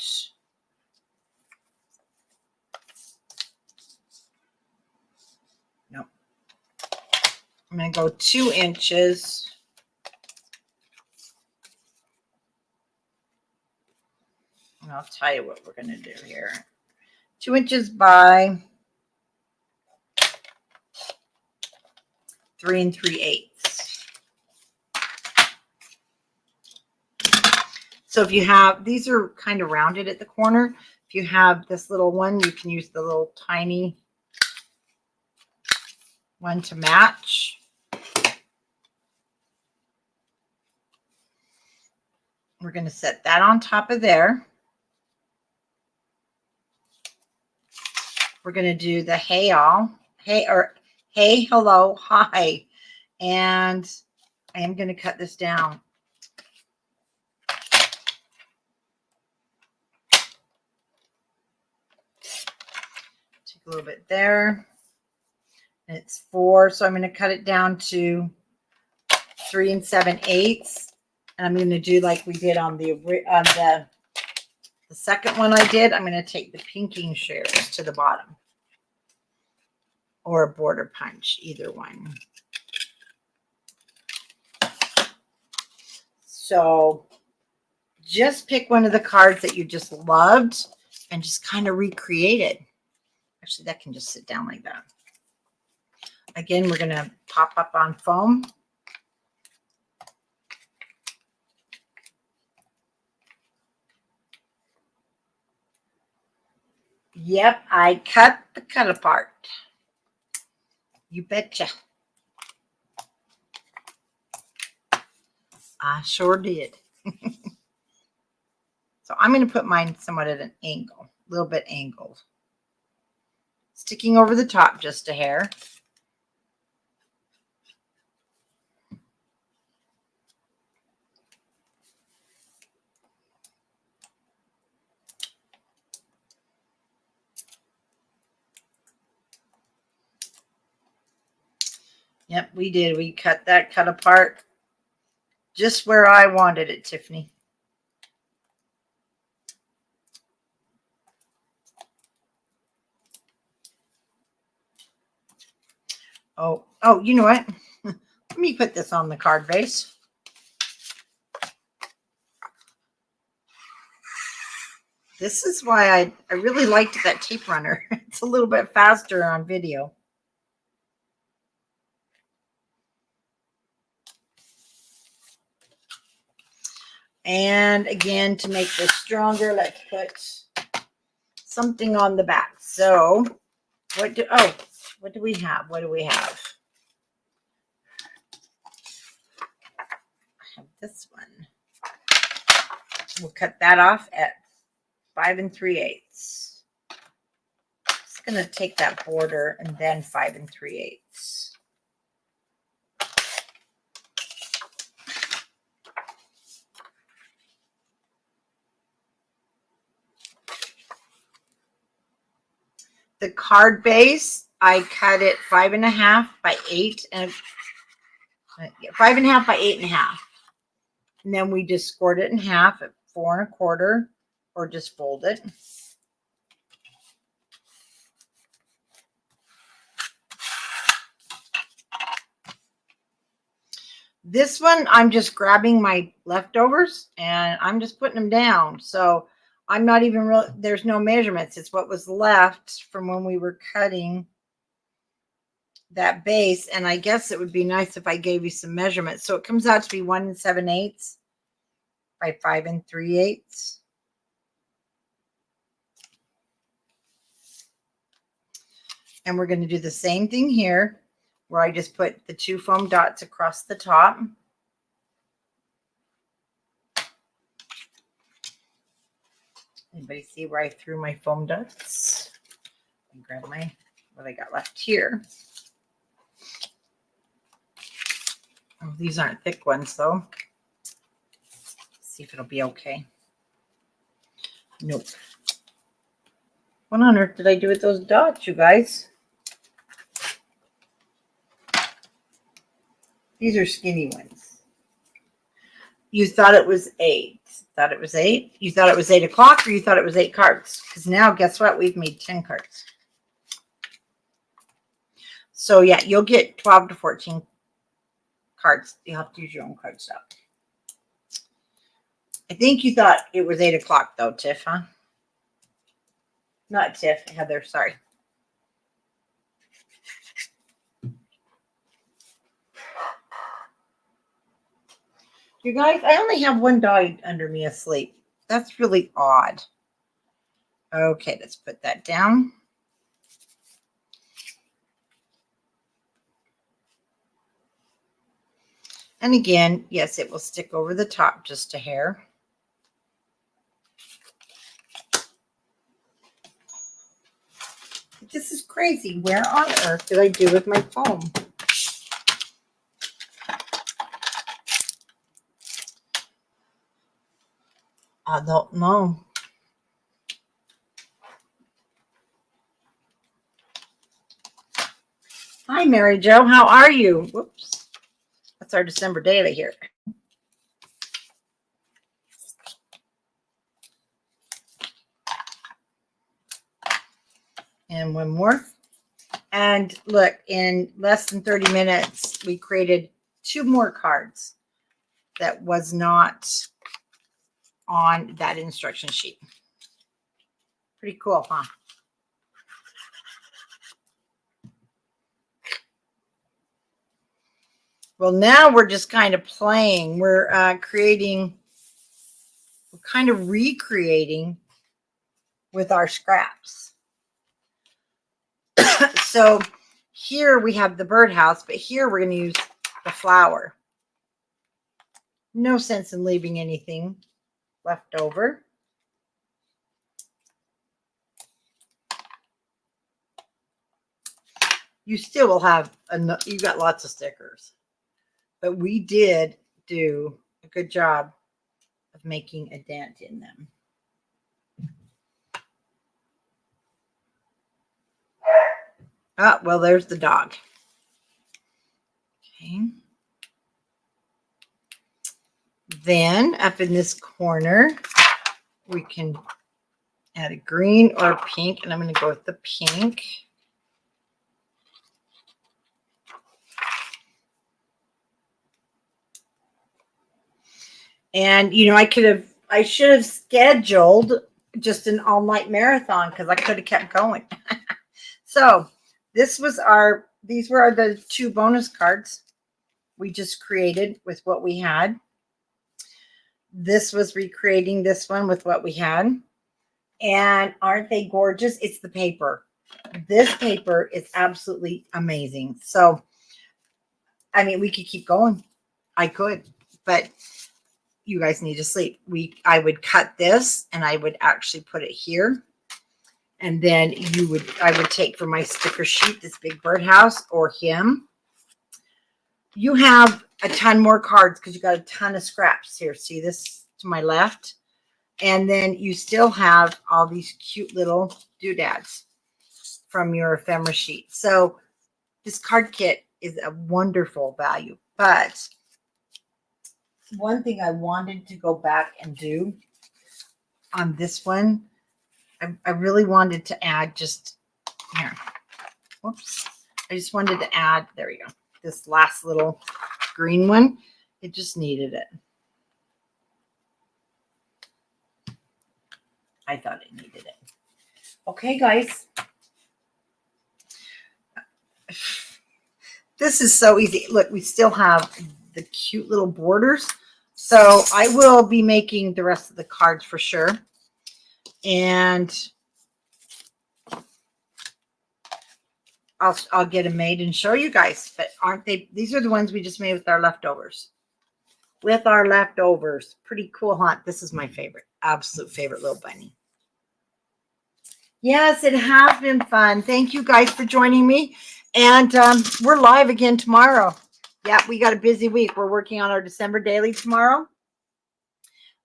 no, I'm going to go 2 inches. And I'll tell you what we're going to do here. 2 inches by 3 3/8. So if you have, these are kind of rounded at the corner. If you have this little one, you can use the little tiny one to match. We're going to set that on top of there. We're going to do the hey all, hey, or hey, hello, hi. And I am going to cut this down. Take a little bit there. And it's 4, so I'm going to cut it down to 3 7/8. And I'm going to do like we did on the second one I did. I'm going to take the pinking shears to the bottom. Or a border punch, either one. So just pick one of the cards that you just loved and just kind of recreate it. Actually, that can just sit down like that. Again, we're going to pop up on foam. Yep, I cut the cut apart. You betcha. I sure did. So I'm going to put mine somewhat at an angle. a little bit angled. Sticking over the top just a hair. Yep, we did. We cut that cut apart just where I wanted it, Tiffany. Oh, you know what? Let me put this on the card base. This is why I really liked that tape runner. It's a little bit faster on video. And again, to make this stronger, let's put something on the back. So what do we have? What do we have? I have this one. We'll cut that off at 5 3/8. Just going to take that border and then 5 3/8. The card base, I cut it 5.5 by 8 and 5.5 by 8.5. And then we just scored it in half at 4 1/4, or just fold it. This one, I'm just grabbing my leftovers and I'm just putting them down. So I'm not even real, there's no measurements. It's what was left from when we were cutting that base. And I guess it would be nice if I gave you some measurements. So it comes out to be 1 7/8 by 5 3/8. And we're going to do the same thing here, where I just put the 2 foam dots across the top. Anybody see where I threw my foam dots? Let me grab what I got left here. Oh, these aren't thick ones though. Let's see if it'll be okay. Nope. What on earth did I do with those dots, you guys? These are skinny ones. You thought it was 8. Thought it was 8? You thought it was 8 o'clock, or you thought it was 8 cards? Because now, guess what? We've made 10 cards. So, yeah, you'll get 12 to 14 cards. You'll have to use your own card stock. I think you thought it was 8 o'clock, though, Tiff, huh? Not Tiff, Heather, sorry. You guys, I only have one dog under me asleep. That's really odd. Okay, let's put that down. And again, yes, it will stick over the top just a hair. This is crazy. Where on earth did I do with my foam? I don't know. Hi, Mary Jo. How are you? Whoops. That's our December daily here. And one more. And look, in less than 30 minutes, we created 2 more cards that was not on that instruction sheet. Pretty cool, huh? Well, now we're just kind of playing. We're kind of recreating with our scraps. So here we have the birdhouse, but here we're going to use the flower. No sense in leaving anything left over. you still will have you got lots of stickers, but we did do a good job of making a dent in them. Ah, well, there's the dog. Okay. Then up in this corner, we can add a green or pink, and I'm going to go with the pink. And, you know, I should have scheduled just an all-night marathon because I could have kept going. So these were the 2 bonus cards we just created with what we had. This was recreating this one with what we had. And aren't they gorgeous? It's the paper. This paper is absolutely amazing. So, I mean, we could keep going. I could, but you guys need to sleep. I would cut this and I would actually put it here. And then I would take for my sticker sheet, this big birdhouse or him. You have a ton more cards because you got a ton of scraps here. See this to my left? And then you still have all these cute little doodads from your ephemera sheet. So this card kit is a wonderful value. But one thing I wanted to go back and do on this one, I really wanted to add just here. Whoops. I just wanted to add, there we go, this last little green one. It just needed it. I thought it needed it. Okay, guys. This is so easy. Look, we still have the cute little borders. So I will be making the rest of the cards for sure. And I'll get them made and show you guys. But aren't they? These are the ones we just made with our leftovers. With our leftovers. Pretty cool, huh? This is my favorite. Absolute favorite little bunny. Yes, it has been fun. Thank you guys for joining me. And we're live again tomorrow. Yeah, we got a busy week. We're working on our December daily tomorrow.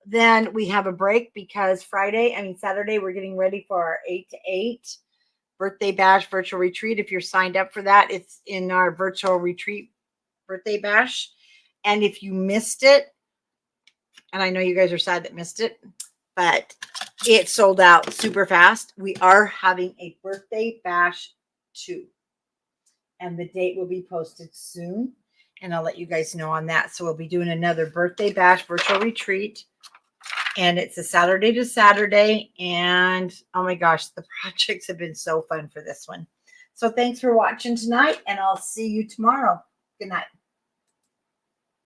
Then we have a break because Saturday, we're getting ready for our 8 to 8 birthday bash virtual retreat. If you're signed up for that, it's in our virtual retreat birthday bash. And if you missed it, and I know you guys are sad that missed it, but it sold out super fast. We are having a birthday bash 2. And the date will be posted soon. And I'll let you guys know on that. So we'll be doing another birthday bash virtual retreat. And it's a Saturday to Saturday. And oh my gosh, the projects have been so fun for this one. So thanks for watching tonight. And I'll see you tomorrow. Good night.